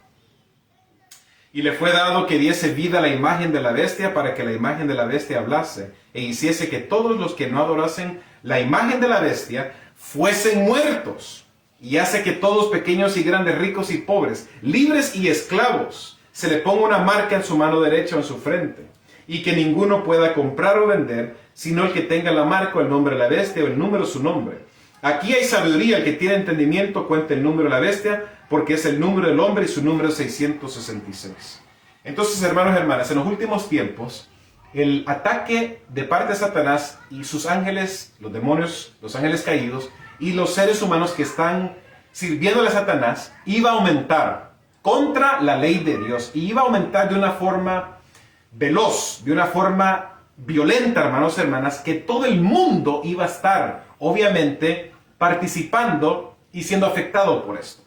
Y le fue dado que diese vida a la imagen de la bestia, para que la imagen de la bestia hablase, e hiciese que todos los que no adorasen la imagen de la bestia fuesen muertos. Y hace que todos, pequeños y grandes, ricos y pobres, libres y esclavos, se le ponga una marca en su mano derecha o en su frente, y que ninguno pueda comprar o vender, sino el que tenga la marca o el nombre de la bestia o el número de su nombre. Aquí hay sabiduría, el que tiene entendimiento cuenta el número de la bestia, porque es el número del hombre y su número es 666. Entonces, hermanos y hermanas, en los últimos tiempos, el ataque de parte de Satanás y sus ángeles, los demonios, los ángeles caídos, y los seres humanos que están sirviéndole a Satanás, iba a aumentar contra la ley de Dios, y iba a aumentar de una forma veloz, de una forma violenta, hermanos y hermanas, que todo el mundo iba a estar, obviamente, participando y siendo afectado por esto.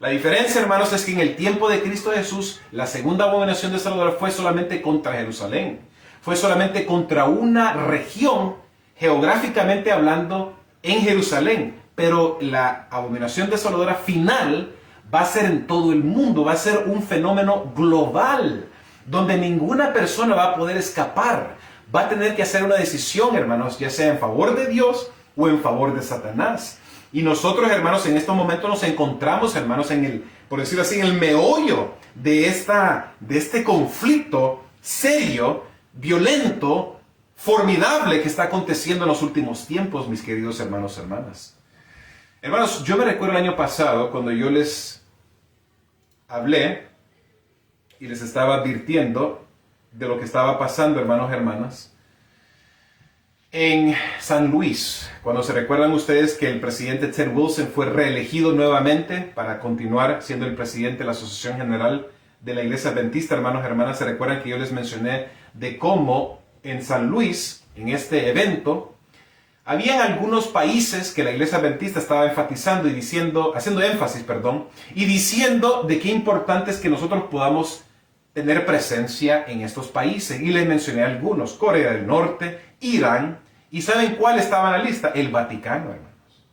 La diferencia, hermanos, es que en el tiempo de Cristo Jesús, la segunda abominación desoladora fue solamente contra Jerusalén. Fue solamente contra una región, geográficamente hablando, en Jerusalén. Pero la abominación desoladora final va a ser en todo el mundo, va a ser un fenómeno global, donde ninguna persona va a poder escapar. Va a tener que hacer una decisión, hermanos, ya sea en favor de Dios o en favor de Satanás. Y nosotros, hermanos, en estos momentos nos encontramos, hermanos, en el, por decirlo así, en el meollo de este conflicto serio, violento, formidable que está aconteciendo en los últimos tiempos, mis queridos hermanos y hermanas. Hermanos, yo me recuerdo el año pasado cuando yo les hablé y les estaba advirtiendo de lo que estaba pasando, hermanos y hermanas, en San Luis, cuando se recuerdan ustedes que el presidente Ted Wilson fue reelegido nuevamente para continuar siendo el presidente de la Asociación General de la Iglesia Adventista. Hermanos y hermanas, se recuerdan que yo les mencioné de cómo en San Luis, en este evento, habían algunos países que la Iglesia Adventista estaba enfatizando y diciendo, haciendo énfasis, y diciendo de qué importante es que nosotros podamos tener presencia en estos países. Y les mencioné algunos: Corea del Norte, Irán, y ¿saben cuál estaba en la lista? El Vaticano, hermanos.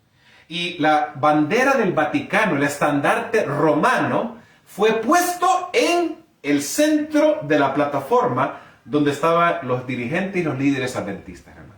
Y la bandera del Vaticano, el estandarte romano, fue puesto en el centro de la plataforma donde estaban los dirigentes y los líderes adventistas, hermanos.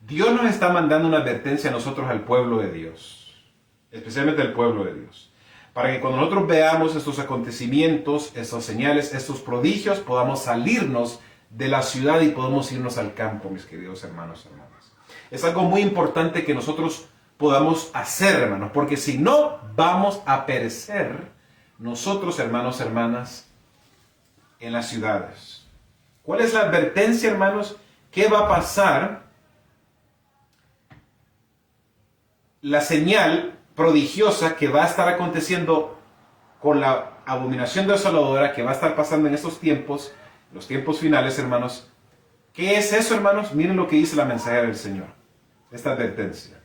Dios nos está mandando una advertencia a nosotros, al pueblo de Dios, especialmente al pueblo de Dios, para que cuando nosotros veamos estos acontecimientos, estas señales, estos prodigios, podamos salirnos de la ciudad y podamos irnos al campo, mis queridos hermanos y hermanas. Es algo muy importante que nosotros podamos hacer, hermanos, porque si no, vamos a perecer nosotros, hermanos y hermanas, en las ciudades. ¿Cuál es la advertencia, hermanos? ¿Qué va a pasar? La señal prodigiosa que va a estar aconteciendo con la abominación desoladora que va a estar pasando en estos tiempos, los tiempos finales, hermanos. ¿Qué es eso, hermanos? Miren lo que dice la mensajera del Señor, esta advertencia.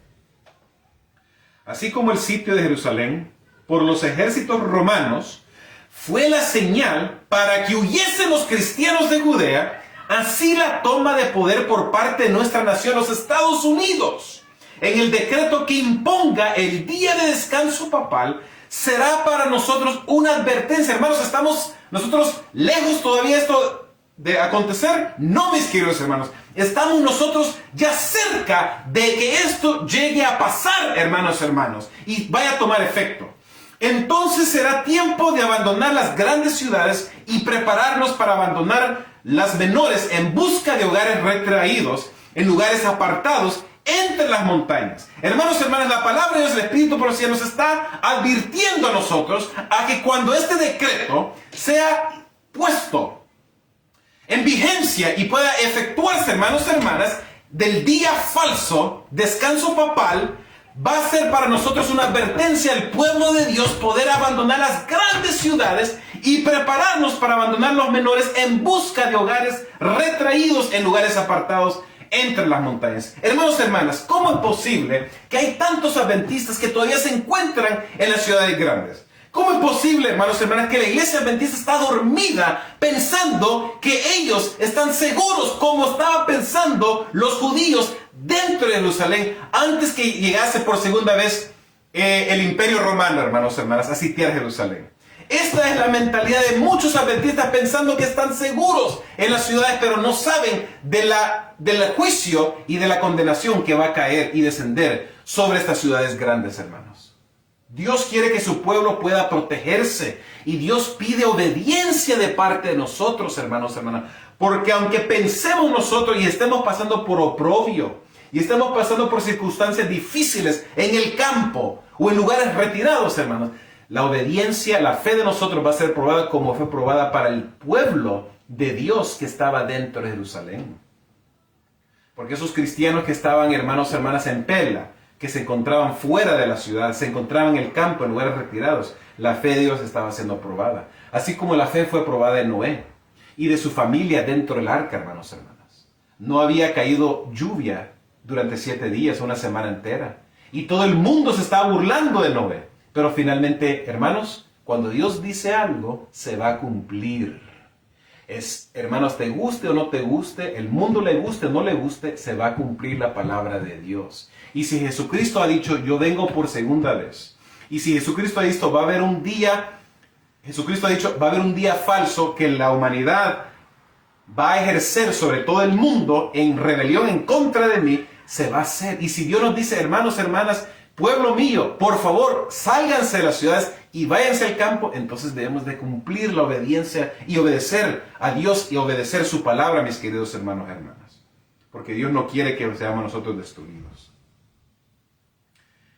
Así como el sitio de Jerusalén por los ejércitos romanos fue la señal para que huyesen los cristianos de Judea, así la toma de poder por parte de nuestra nación, los Estados Unidos, en el decreto que imponga el día de descanso papal, será para nosotros una advertencia. Hermanos, ¿estamos nosotros lejos todavía esto de acontecer? No, mis queridos hermanos. Estamos nosotros ya cerca de que esto llegue a pasar, hermanos, y vaya a tomar efecto. Entonces será tiempo de abandonar las grandes ciudades y prepararnos para abandonar las menores en busca de hogares retraídos, en lugares apartados entre las montañas. Hermanos, la palabra de Dios, el Espíritu Profecía nos está advirtiendo a nosotros a que cuando este decreto sea puesto en vigencia y pueda efectuarse, hermanos, del día falso, descanso papal, va a ser para nosotros una advertencia al pueblo de Dios poder abandonar las grandes ciudades y prepararnos para abandonar los menores en busca de hogares retraídos en lugares apartados entre las montañas. Hermanos, ¿cómo es posible que hay tantos adventistas que todavía se encuentran en las ciudades grandes? ¿Cómo es posible, hermanos, que la iglesia adventista está dormida pensando que ellos están seguros como estaban pensando los judíos dentro de Jerusalén antes que llegase por segunda vez el imperio romano, hermanos, a sitiar Jerusalén? Esta es la mentalidad de muchos adventistas pensando que están seguros en las ciudades, pero no saben del juicio y de la condenación que va a caer y descender sobre estas ciudades grandes, hermanos. Dios quiere que su pueblo pueda protegerse y Dios pide obediencia de parte de nosotros, hermanos, porque aunque pensemos nosotros y estemos pasando por oprobio y estemos pasando por circunstancias difíciles en el campo o en lugares retirados, hermanos, la obediencia, la fe de nosotros va a ser probada como fue probada para el pueblo de Dios que estaba dentro de Jerusalén. Porque esos cristianos que estaban, hermanos, en Pela, que se encontraban fuera de la ciudad, se encontraban en el campo, en lugares retirados, la fe de Dios estaba siendo probada. Así como la fe fue probada en Noé y de su familia dentro del arca, hermanos. No había caído lluvia durante 7 días, una semana entera. Y todo el mundo se estaba burlando de Noé. Pero finalmente, hermanos, cuando Dios dice algo, se va a cumplir. Hermanos, te guste o no te guste, el mundo le guste o no le guste, se va a cumplir la palabra de Dios. Y si Jesucristo ha dicho, yo vengo por segunda vez, y si Jesucristo ha dicho, va a haber un día falso que la humanidad va a ejercer sobre todo el mundo en rebelión en contra de mí, se va a hacer. Y si Dios nos dice, hermanos, pueblo mío, por favor, sálganse de las ciudades y váyanse al campo, entonces debemos de cumplir la obediencia y obedecer a Dios y obedecer su palabra, mis queridos hermanos y hermanas. Porque Dios no quiere que seamos nosotros destruidos.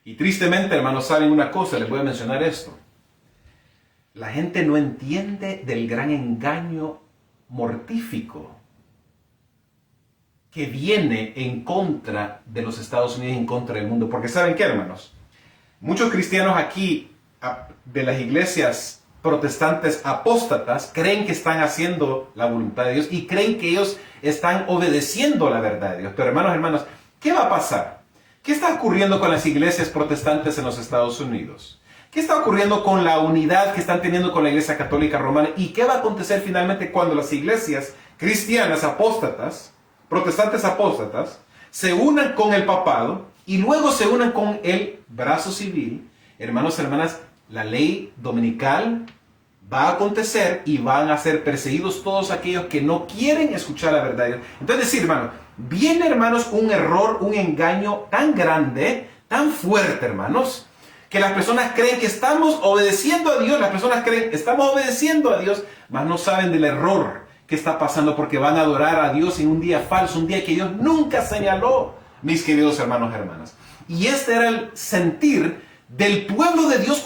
Y tristemente, hermanos, saben una cosa, les voy a mencionar esto. La gente no entiende del gran engaño mortífico que viene en contra de los Estados Unidos y en contra del mundo. Porque ¿saben qué, hermanos? Muchos cristianos aquí de las iglesias protestantes apóstatas creen que están haciendo la voluntad de Dios y creen que ellos están obedeciendo la verdad de Dios. Pero hermanos, ¿qué va a pasar? ¿Qué está ocurriendo con las iglesias protestantes en los Estados Unidos? ¿Qué está ocurriendo con la unidad que están teniendo con la Iglesia Católica Romana? ¿Y qué va a acontecer finalmente cuando las iglesias cristianas apóstatas, protestantes apóstatas, se unan con el papado y luego se unan con el brazo civil? Hermanos, la ley dominical va a acontecer y van a ser perseguidos todos aquellos que no quieren escuchar la verdad de Dios. Entonces, viene, hermanos, un error, un engaño tan grande, tan fuerte, hermanos, que las personas creen que estamos obedeciendo a Dios, estamos obedeciendo a Dios, mas no saben del error que está pasando porque van a adorar a Dios en un día falso, un día que Dios nunca señaló, mis queridos hermanos y hermanas. Y este era el sentir del pueblo de Dios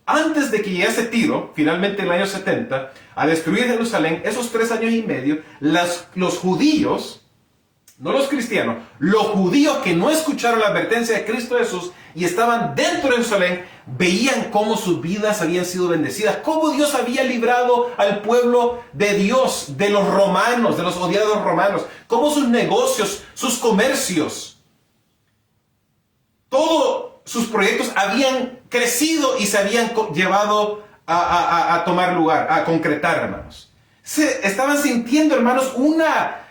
antes de que llegase Tiro, finalmente en el año 70, a destruir Jerusalén, esos 3 años y medio, los judíos, no los cristianos, los judíos que no escucharon la advertencia de Cristo Jesús y estaban dentro de Jerusalén, veían cómo sus vidas habían sido bendecidas, cómo Dios había librado al pueblo de Dios, de los romanos, de los odiados romanos, cómo sus negocios, sus comercios, todos sus proyectos habían crecido y se habían llevado a tomar lugar, a concretar, hermanos. Estaban sintiendo, hermanos, una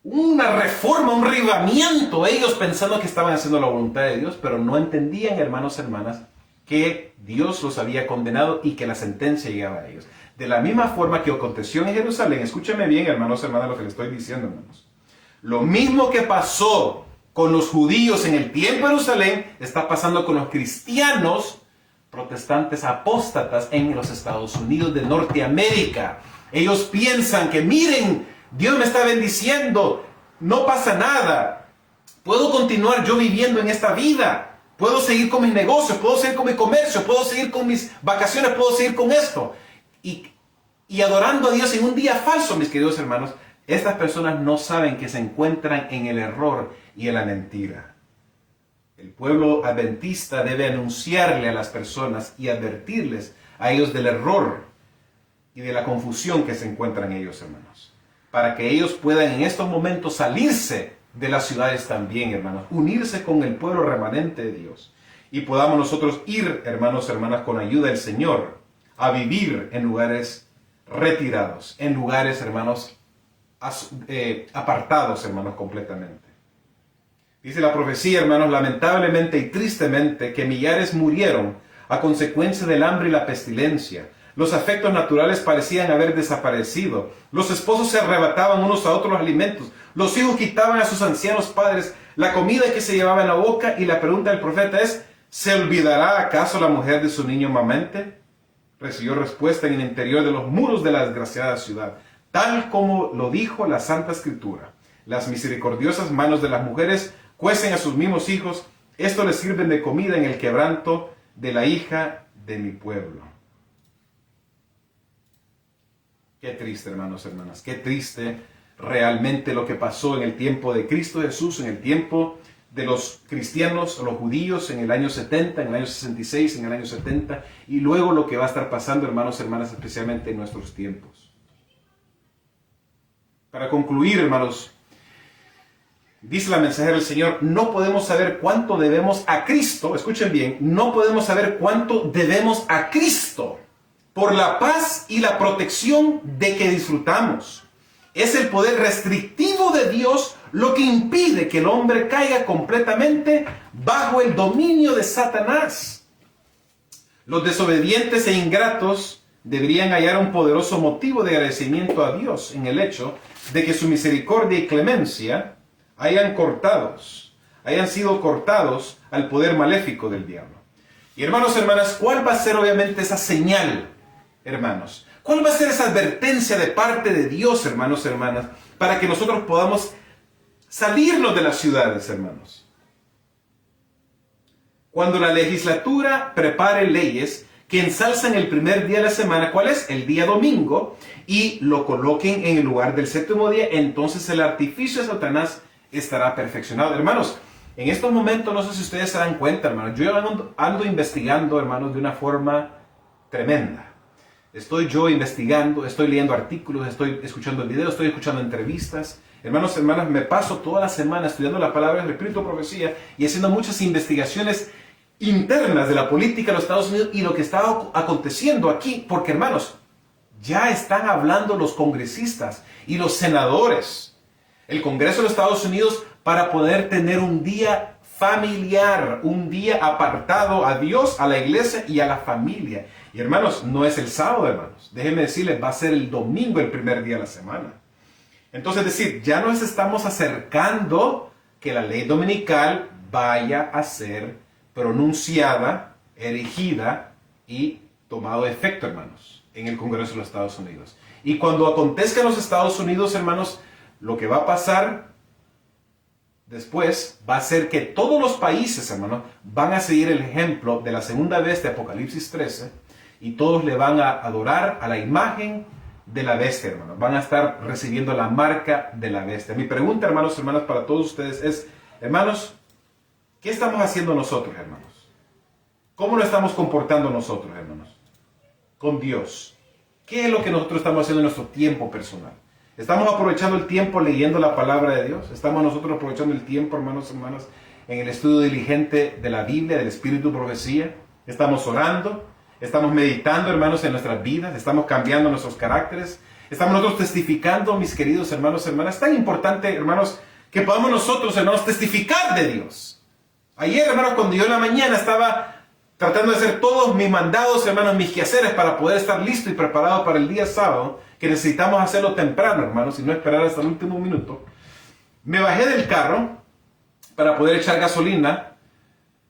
reforma, un revivamiento, ellos pensando que estaban haciendo la voluntad de Dios, pero no entendían, hermanos, que Dios los había condenado y que la sentencia llegaba a ellos. De la misma forma que aconteció en Jerusalén, escúchame bien, hermanos, hermanas, lo que les estoy diciendo, hermanos. Lo mismo que pasó con los judíos en el tiempo de Jerusalén, está pasando con los cristianos protestantes apóstatas en los Estados Unidos de Norteamérica. Ellos piensan que, miren, Dios me está bendiciendo, no pasa nada, puedo continuar yo viviendo en esta vida. Puedo seguir con mis negocios, puedo seguir con mi comercio, puedo seguir con mis vacaciones, puedo seguir con esto. Y adorando a Dios en un día falso, mis queridos hermanos, estas personas no saben que se encuentran en el error y en la mentira. El pueblo adventista debe anunciarle a las personas y advertirles a ellos del error y de la confusión que se encuentran ellos, hermanos. Para que ellos puedan en estos momentos salirse de las ciudades también, hermanos, unirse con el pueblo remanente de Dios y podamos nosotros ir, hermanos, hermanas, con ayuda del Señor, a vivir en lugares retirados, en lugares, hermanos, apartados, hermanos, completamente. Dice la profecía, hermanos, lamentablemente y tristemente, que millares murieron a consecuencia del hambre y la pestilencia. Los afectos naturales parecían haber desaparecido. Los esposos se arrebataban unos a otros los alimentos. Los hijos quitaban a sus ancianos padres la comida que se llevaba en la boca. Y la pregunta del profeta es, ¿se olvidará acaso la mujer de su niño mamante? Recibió respuesta en el interior de los muros de la desgraciada ciudad, tal como lo dijo la Santa Escritura. Las misericordiosas manos de las mujeres cuecen a sus mismos hijos. Esto les sirve de comida en el quebranto de la hija de mi pueblo. Qué triste, hermanos, hermanas, qué triste realmente lo que pasó en el tiempo de Cristo Jesús, en el tiempo de los cristianos, los judíos, en el año 70, en el año 66, en el año 70, y luego lo que va a estar pasando, hermanos, hermanas, especialmente en nuestros tiempos. Para concluir, hermanos, dice la mensajera del Señor, no podemos saber cuánto debemos a Cristo, escuchen bien, no podemos saber cuánto debemos a Cristo por la paz y la protección de que disfrutamos. Es el poder restrictivo de Dios lo que impide que el hombre caiga completamente bajo el dominio de Satanás. Los desobedientes e ingratos deberían hallar un poderoso motivo de agradecimiento a Dios en el hecho de que su misericordia y clemencia hayan sido cortados al poder maléfico del diablo. Y hermanos, hermanas, ¿cuál va a ser obviamente esa señal, hermanos? ¿Cuál va a ser esa advertencia de parte de Dios, hermanos, hermanas, para que nosotros podamos salirnos de las ciudades, hermanos? Cuando la legislatura prepare leyes que ensalzan el primer día de la semana, ¿cuál es? El día domingo, y lo coloquen en el lugar del séptimo día, entonces el artificio de Satanás estará perfeccionado. Hermanos, en estos momentos, no sé si ustedes se dan cuenta, hermanos, yo ando investigando, hermanos, de una forma tremenda. Estoy yo investigando, estoy leyendo artículos, estoy escuchando videos, estoy escuchando entrevistas. Hermanos, hermanas, me paso toda la semana estudiando la palabra del Espíritu de Profecía y haciendo muchas investigaciones internas de la política de los Estados Unidos y lo que está aconteciendo aquí. Porque, hermanos, ya están hablando los congresistas y los senadores, el Congreso de los Estados Unidos, para poder tener un día familiar, un día apartado a Dios, a la iglesia y a la familia. Y hermanos, no es el sábado, hermanos. Déjenme decirles, va a ser el domingo el primer día de la semana. Entonces, es decir, ya nos estamos acercando que la ley dominical vaya a ser pronunciada, erigida y tomado efecto, hermanos, en el Congreso de los Estados Unidos. Y cuando acontezca en los Estados Unidos, hermanos, lo que va a pasar después va a ser que todos los países, hermanos, van a seguir el ejemplo de la segunda vez de Apocalipsis 13 y todos le van a adorar a la imagen de la bestia, hermanos. Van a estar recibiendo la marca de la bestia. Mi pregunta, hermanos, hermanas, para todos ustedes es, hermanos, ¿qué estamos haciendo nosotros, hermanos? ¿Cómo nos estamos comportando nosotros, hermanos? Con Dios. ¿Qué es lo que nosotros estamos haciendo en nuestro tiempo personal? ¿Estamos aprovechando el tiempo leyendo la palabra de Dios? ¿Estamos nosotros aprovechando el tiempo, hermanos, hermanas, en el estudio diligente de la Biblia, del Espíritu de Profecía? ¿Estamos orando? ¿Estamos meditando, hermanos, en nuestras vidas? ¿Estamos cambiando nuestros caracteres? ¿Estamos nosotros testificando, mis queridos hermanos, hermanas? Es tan importante, hermanos, que podamos nosotros, hermanos, testificar de Dios. Ayer, hermanos, cuando yo en la mañana estaba tratando de hacer todos mis mandados, hermanos, mis quehaceres para poder estar listo y preparado para el día sábado, que necesitamos hacerlo temprano, hermanos, y no esperar hasta el último minuto. Me bajé del carro para poder echar gasolina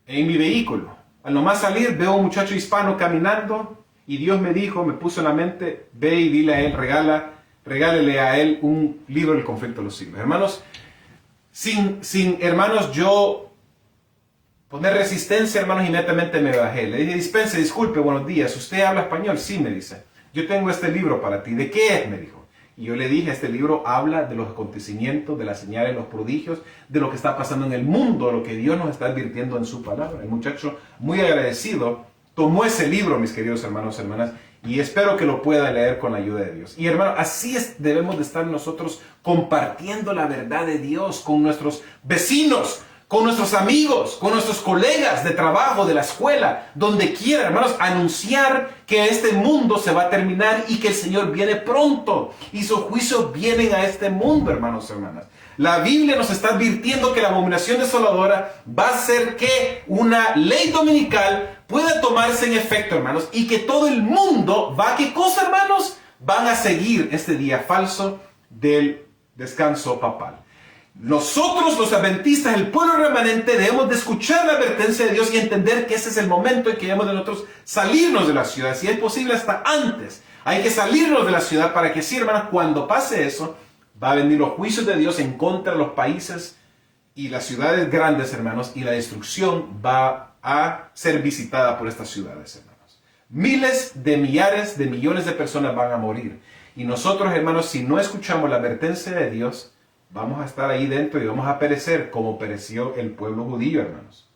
en mi vehículo. Al nomás salir, veo a un muchacho hispano caminando y Dios me dijo, me puso en la mente, ve y dile a él, regálele a él un libro del conflicto de los siglos. Hermanos, hermanos, yo poner resistencia, hermanos, inmediatamente me bajé. Le dije, dispense, disculpe, buenos días. ¿Usted habla español? Sí, me dice. Yo tengo este libro para ti. ¿De qué es? Me dijo. Y yo le dije, este libro habla de los acontecimientos, de las señales, los prodigios, de lo que está pasando en el mundo, lo que Dios nos está advirtiendo en su palabra. El muchacho, muy agradecido, tomó ese libro, mis queridos hermanos y hermanas, y espero que lo pueda leer con la ayuda de Dios. Y hermano, así debemos de estar nosotros compartiendo la verdad de Dios con nuestros vecinos, con nuestros amigos, con nuestros colegas de trabajo, de la escuela, donde quiera, hermanos, anunciar que este mundo se va a terminar y que el Señor viene pronto y sus juicios vienen a este mundo, hermanos y hermanas. La Biblia nos está advirtiendo que la abominación desoladora va a hacer que una ley dominical pueda tomarse en efecto, hermanos, y que todo el mundo va a, ¿qué cosa, hermanos? Van a seguir este día falso del descanso papal. Nosotros, los adventistas, el pueblo remanente, debemos de escuchar la advertencia de Dios y entender que ese es el momento en que debemos de nosotros salirnos de la ciudad. Si es posible, hasta antes. Hay que salirnos de la ciudad para que, sí, hermanos, cuando pase eso, va a venir los juicios de Dios en contra de los países y las ciudades grandes, hermanos, y la destrucción va a ser visitada por estas ciudades, hermanos. Miles de millares de millones de personas van a morir. Y nosotros, hermanos, si no escuchamos la advertencia de Dios, vamos a estar ahí dentro y vamos a perecer como pereció el pueblo judío, hermanos.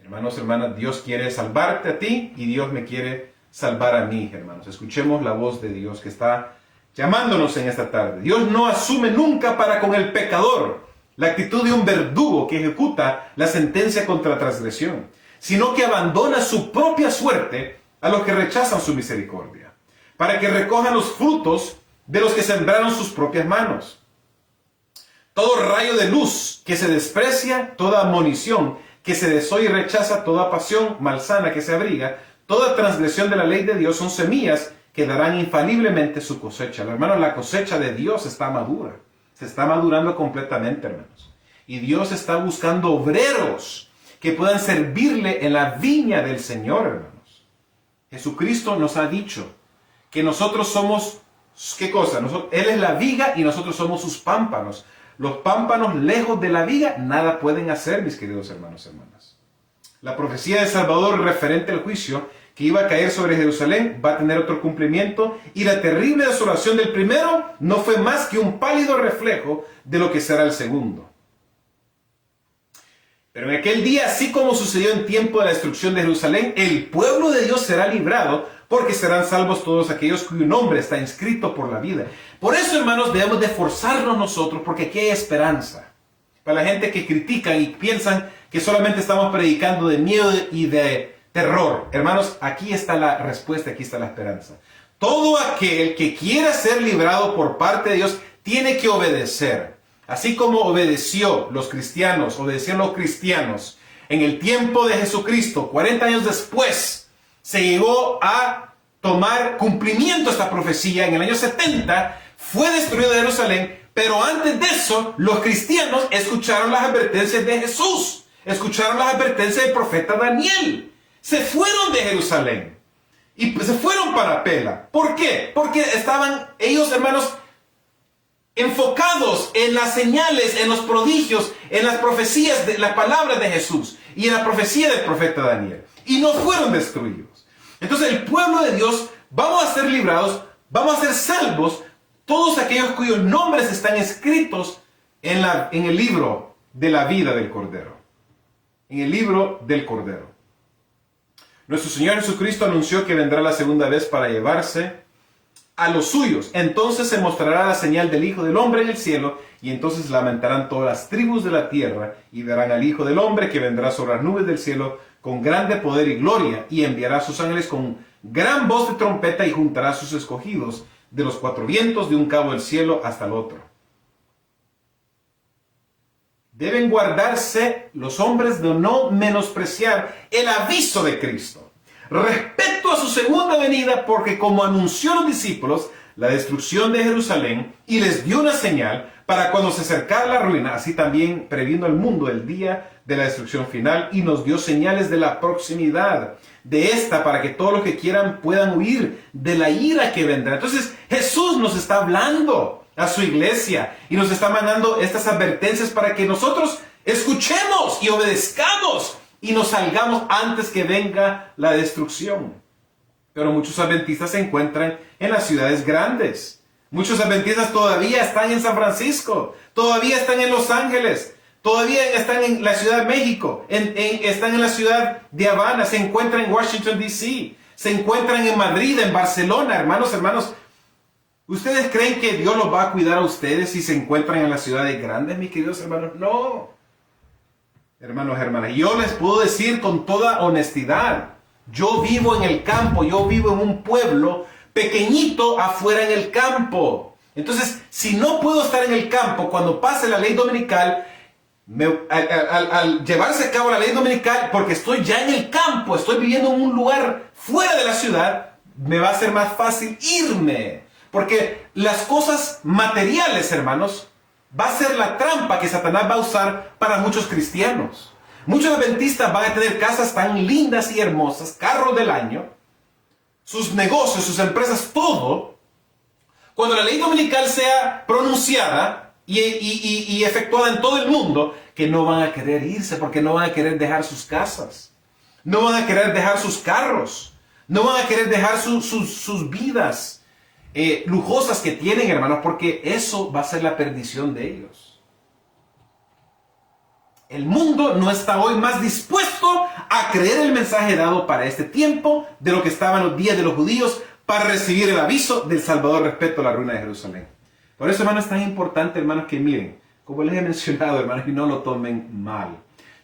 Hermanos, hermanas, Dios quiere salvarte a ti y Dios me quiere salvar a mí, hermanos. Escuchemos la voz de Dios que está llamándonos en esta tarde. Dios no asume nunca para con el pecador la actitud de un verdugo que ejecuta la sentencia contra la transgresión, sino que abandona su propia suerte a los que rechazan su misericordia, para que recojan los frutos de los que sembraron sus propias manos. Todo rayo de luz que se desprecia, toda admonición que se desoye y rechaza, toda pasión malsana que se abriga, toda transgresión de la ley de Dios son semillas que darán infaliblemente su cosecha. Hermanos, la cosecha de Dios está madura. Se está madurando completamente, hermanos. Y Dios está buscando obreros que puedan servirle en la viña del Señor, hermanos. Jesucristo nos ha dicho que nosotros somos, ¿qué cosa? Él es la viga y nosotros somos sus pámpanos. Los pámpanos lejos de la viga nada pueden hacer, mis queridos hermanos y hermanas. La profecía de Salvador referente al juicio que iba a caer sobre Jerusalén va a tener otro cumplimiento, y la terrible desolación del primero no fue más que un pálido reflejo de lo que será el segundo. Pero en aquel día, así como sucedió en tiempo de la destrucción de Jerusalén, el pueblo de Dios será librado, porque serán salvos todos aquellos cuyo nombre está inscrito por la vida. Por eso, hermanos, debemos de esforzarnos nosotros, porque aquí hay esperanza. Para la gente que critica y piensan que solamente estamos predicando de miedo y de terror, hermanos, aquí está la respuesta, aquí está la esperanza. Todo aquel que quiera ser librado por parte de Dios tiene que obedecer. Así como obedecieron los cristianos en el tiempo de Jesucristo, 40 años después, se llegó a tomar cumplimiento esta profecía. En el año 70 fue destruido Jerusalén, pero antes de eso, los cristianos escucharon las advertencias de Jesús, escucharon las advertencias del profeta Daniel. Se fueron de Jerusalén y se fueron para Pela. ¿Por qué? Porque estaban ellos, hermanos, enfocados en las señales, en los prodigios, en las profecías de la palabra de Jesús y en la profecía del profeta Daniel. Y no fueron destruidos. Entonces el pueblo de Dios, vamos a ser librados, vamos a ser salvos, todos aquellos cuyos nombres están escritos en el libro de la vida del Cordero. En el libro del Cordero. Nuestro Señor Jesucristo anunció que vendrá la segunda vez para llevarse a los suyos. Entonces se mostrará la señal del Hijo del Hombre en el cielo, y entonces lamentarán todas las tribus de la tierra, y verán al Hijo del Hombre que vendrá sobre las nubes del cielo con grande poder y gloria, y enviará a sus ángeles con gran voz de trompeta, y juntará a sus escogidos de los cuatro vientos, de un cabo del cielo hasta el otro. Deben guardarse los hombres de no menospreciar el aviso de Cristo respecto a su segunda venida, porque como anunció a los discípulos la destrucción de Jerusalén y les dio una señal para cuando se acercara la ruina, así también previno al mundo el día de la destrucción final y nos dio señales de la proximidad de esta para que todos los que quieran puedan huir de la ira que vendrá. Entonces Jesús nos está hablando a su iglesia y nos está mandando estas advertencias para que nosotros escuchemos y obedezcamos y nos salgamos antes que venga la destrucción. Pero muchos adventistas se encuentran en las ciudades grandes. Muchos adventistas todavía están en San Francisco, todavía están en Los Ángeles, todavía están en la Ciudad de México, están en la ciudad de Habana, se encuentran en Washington, D.C., se encuentran en Madrid, en Barcelona. Hermanos, ¿ustedes creen que Dios los va a cuidar a ustedes si se encuentran en las ciudades grandes, mis queridos hermanos? No. Hermanos, hermanas, yo les puedo decir con toda honestidad, yo vivo en el campo, yo vivo en un pueblo pequeñito afuera en el campo. Entonces, si no puedo estar en el campo cuando pase la ley dominical, al llevarse a cabo la ley dominical, porque estoy ya en el campo, estoy viviendo en un lugar fuera de la ciudad, me va a ser más fácil irme. Porque las cosas materiales, hermanos, va a ser la trampa que Satanás va a usar para muchos cristianos. Muchos adventistas van a tener casas tan lindas y hermosas, carros del año, sus negocios, sus empresas, todo. Cuando la ley dominical sea pronunciada y efectuada en todo el mundo, que no van a querer irse porque no van a querer dejar sus casas, no van a querer dejar sus carros, no van a querer dejar sus vidas lujosas que tienen, hermanos, porque eso va a ser la perdición de ellos. El mundo no está hoy más dispuesto a creer el mensaje dado para este tiempo de lo que estaba en los días de los judíos para recibir el aviso del Salvador respecto a la ruina de Jerusalén. Por eso, hermanos, es tan importante, hermanos, que miren, como les he mencionado, hermanos, y no lo tomen mal.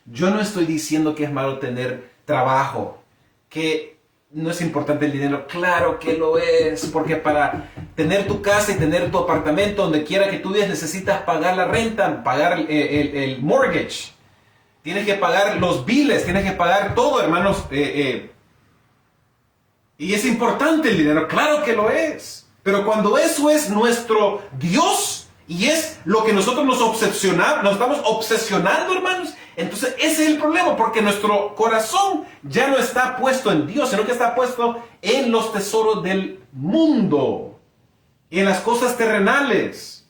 Yo no estoy diciendo que es malo tener trabajo, que no es importante el dinero. Claro que lo es, porque para tener tu casa y tener tu apartamento donde quiera que tú vivas necesitas pagar la renta, pagar el mortgage. Tienes que pagar los biles, tienes que pagar todo, hermanos. Y es importante el dinero, claro que lo es. Pero cuando eso es nuestro Dios y es lo que nosotros nos estamos obsesionando, hermanos, entonces ese es el problema, porque nuestro corazón ya no está puesto en Dios, sino que está puesto en los tesoros del mundo, en las cosas terrenales.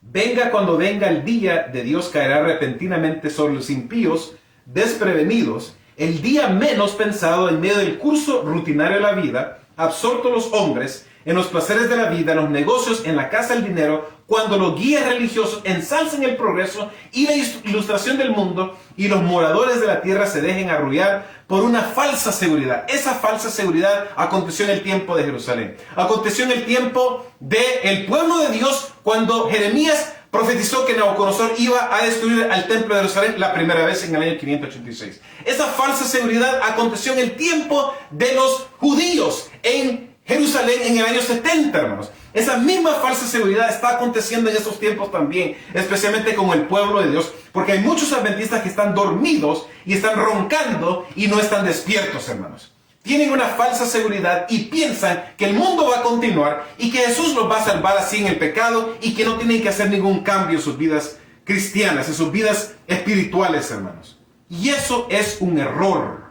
Venga cuando venga el día de Dios, caerá repentinamente sobre los impíos, desprevenidos, el día menos pensado en medio del curso rutinario de la vida, absortos los hombres en los placeres de la vida, en los negocios, en la casa del dinero, cuando los guías religiosos ensalzan el progreso y la ilustración del mundo y los moradores de la tierra se dejen arrullar por una falsa seguridad. Esa falsa seguridad aconteció en el tiempo de Jerusalén. Aconteció en el tiempo del pueblo de Dios cuando Jeremías profetizó que Nabucodonosor iba a destruir al templo de Jerusalén la primera vez en el año 586. Esa falsa seguridad aconteció en el tiempo de los judíos en Jerusalén en el año 70, hermanos. Esa misma falsa seguridad está aconteciendo en estos tiempos también, especialmente con el pueblo de Dios, porque hay muchos adventistas que están dormidos y están roncando y no están despiertos, hermanos. Tienen una falsa seguridad y piensan que el mundo va a continuar y que Jesús los va a salvar así en el pecado y que no tienen que hacer ningún cambio en sus vidas cristianas, en sus vidas espirituales, hermanos. Y eso es un error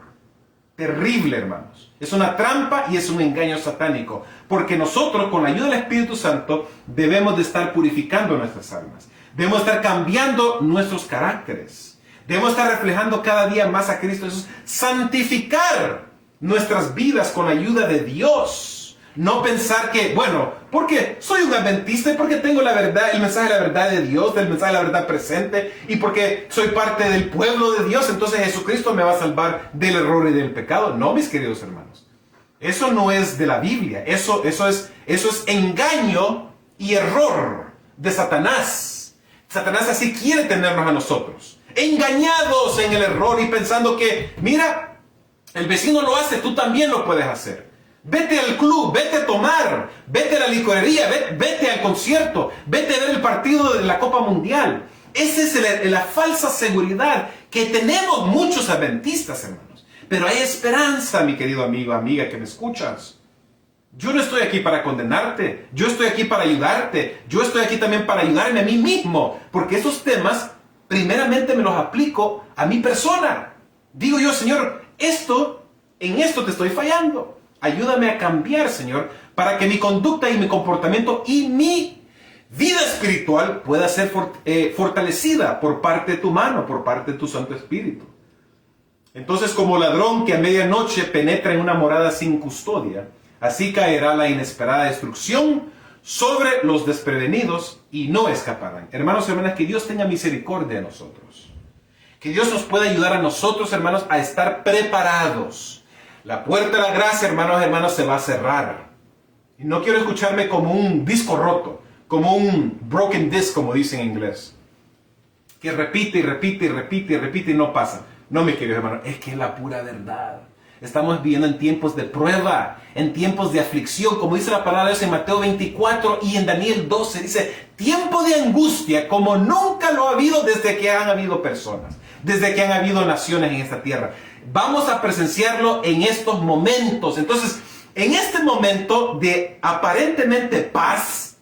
terrible, hermanos. Es una trampa y es un engaño satánico, porque nosotros, con la ayuda del Espíritu Santo, debemos de estar purificando nuestras almas. Debemos estar cambiando nuestros caracteres. Debemos estar reflejando cada día más a Cristo Jesús. Santificar nuestras vidas con la ayuda de Dios. No pensar que, bueno, porque soy un adventista y porque tengo la verdad, el mensaje de la verdad de Dios, del mensaje de la verdad presente, y porque soy parte del pueblo de Dios, entonces Jesucristo me va a salvar del error y del pecado. No, mis queridos hermanos. Eso no es de la Biblia. Eso es engaño y error de Satanás. Satanás así quiere tenernos a nosotros, engañados en el error y pensando que, mira, el vecino lo hace, tú también lo puedes hacer. Vete al club, vete a tomar, vete a la licorería, vete al concierto, vete a ver el partido de la Copa Mundial, Esa es la falsa seguridad que tenemos muchos adventistas, hermanos. Pero hay esperanza, mi querido amigo, amiga, que me escuchas. Yo no estoy aquí para condenarte. Yo estoy aquí para ayudarte. Yo estoy aquí también para ayudarme a mí mismo. Porque esos temas, primeramente me los aplico a mi persona. Digo yo, Señor, en esto te estoy fallando. Ayúdame a cambiar, Señor, para que mi conducta y mi comportamiento y mi vida espiritual pueda ser fortalecida por parte de tu mano, por parte de tu Santo Espíritu. Entonces, como ladrón que a medianoche penetra en una morada sin custodia, así caerá la inesperada destrucción sobre los desprevenidos y no escaparán. Hermanos y hermanas, que Dios tenga misericordia de nosotros. Que Dios nos pueda ayudar a nosotros, hermanos, a estar preparados. La puerta de la gracia, hermanos y hermanas, se va a cerrar. Y no quiero escucharme como un disco roto, como un broken disc, como dicen en inglés, que repite y repite y repite y repite y no pasa. No, mis queridos hermanos, es que es la pura verdad. Estamos viviendo en tiempos de prueba, en tiempos de aflicción, como dice la palabra de Dios en Mateo 24 y en Daniel 12, dice, tiempo de angustia como nunca lo ha habido desde que han habido personas, desde que han habido naciones en esta tierra. Vamos a presenciarlo en estos momentos. Entonces, en este momento de aparentemente paz,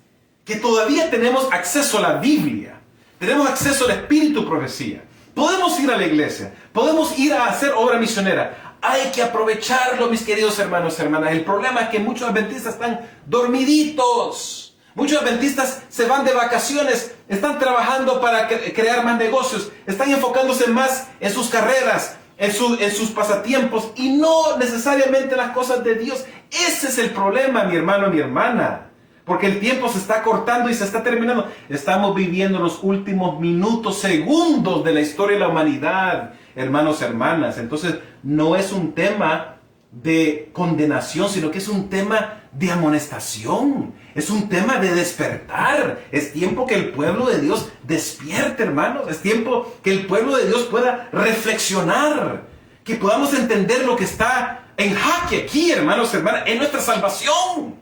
que todavía tenemos acceso a la Biblia, tenemos acceso al Espíritu Profecía, podemos ir a la iglesia, podemos ir a hacer obra misionera. Hay que aprovecharlo, mis queridos hermanos y hermanas. El problema es que muchos adventistas están dormiditos. Muchos adventistas se van de vacaciones, están trabajando para crear más negocios, están enfocándose más en sus carreras, en sus pasatiempos y no necesariamente en las cosas de Dios. Ese es el problema, mi hermano, mi hermana. Porque el tiempo se está cortando y se está terminando. Estamos viviendo los últimos minutos, segundos de la historia de la humanidad, hermanos y hermanas. Entonces, no es un tema de condenación, sino que es un tema de amonestación. Es un tema de despertar. Es tiempo que el pueblo de Dios despierte, hermanos. Es tiempo que el pueblo de Dios pueda reflexionar. Que podamos entender lo que está en jaque aquí, hermanos y hermanas. Es nuestra salvación.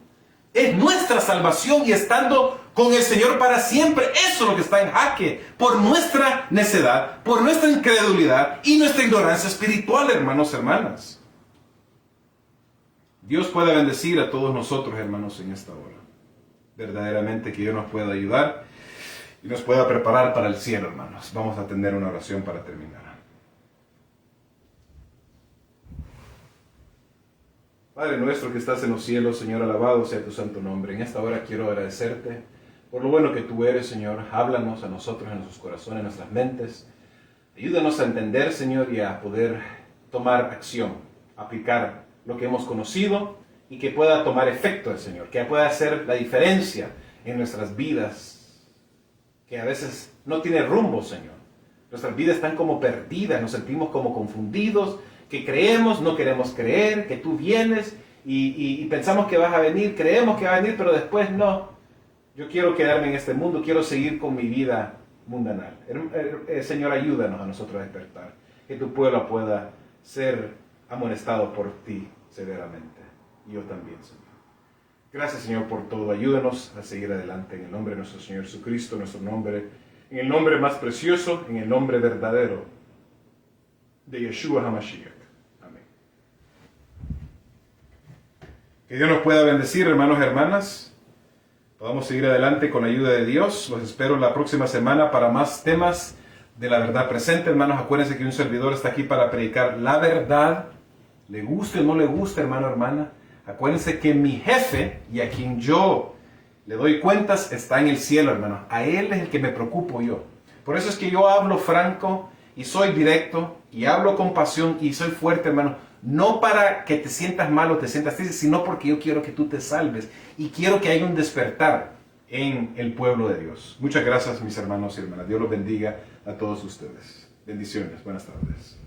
Es nuestra salvación y estando con el Señor para siempre. Eso es lo que está en jaque. Por nuestra necedad, por nuestra incredulidad y nuestra ignorancia espiritual, hermanos y hermanas. Dios pueda bendecir a todos nosotros, hermanos, en esta hora. Verdaderamente que Dios nos pueda ayudar y nos pueda preparar para el cielo, hermanos. Vamos a tener una oración para terminar. Padre nuestro que estás en los cielos, Señor, alabado sea tu santo nombre. En esta hora quiero agradecerte por lo bueno que tú eres, Señor. Háblanos a nosotros en nuestros corazones, en nuestras mentes. Ayúdanos a entender, Señor, y a poder tomar acción, aplicar lo que hemos conocido y que pueda tomar efecto, Señor, que pueda hacer la diferencia en nuestras vidas, que a veces no tiene rumbo, Señor. Nuestras vidas están como perdidas, nos sentimos como confundidos, que creemos, no queremos creer, que tú vienes y pensamos que vas a venir, creemos que va a venir, pero después no. Yo quiero quedarme en este mundo, quiero seguir con mi vida mundanal. Señor, ayúdanos a nosotros a despertar, que tu pueblo pueda ser amonestado por ti severamente. Y yo también, Señor. Gracias, Señor, por todo. Ayúdanos a seguir adelante en el nombre de nuestro Señor Jesucristo, nuestro nombre, en el nombre más precioso, en el nombre verdadero de Yeshua HaMashiach. Amén. Que Dios nos pueda bendecir, hermanos y hermanas. Podamos seguir adelante con la ayuda de Dios. Los espero la próxima semana para más temas de la verdad presente. Hermanos, acuérdense que un servidor está aquí para predicar la verdad. Le guste o no le guste, hermano o hermana. Acuérdense que mi jefe y a quien yo le doy cuentas está en el cielo, hermano. A él es el que me preocupo yo. Por eso es que yo hablo franco y soy directo y hablo con pasión y soy fuerte, hermano. No para que te sientas mal o te sientas triste, sino porque yo quiero que tú te salves y quiero que haya un despertar en el pueblo de Dios. Muchas gracias, mis hermanos y hermanas. Dios los bendiga a todos ustedes. Bendiciones. Buenas tardes.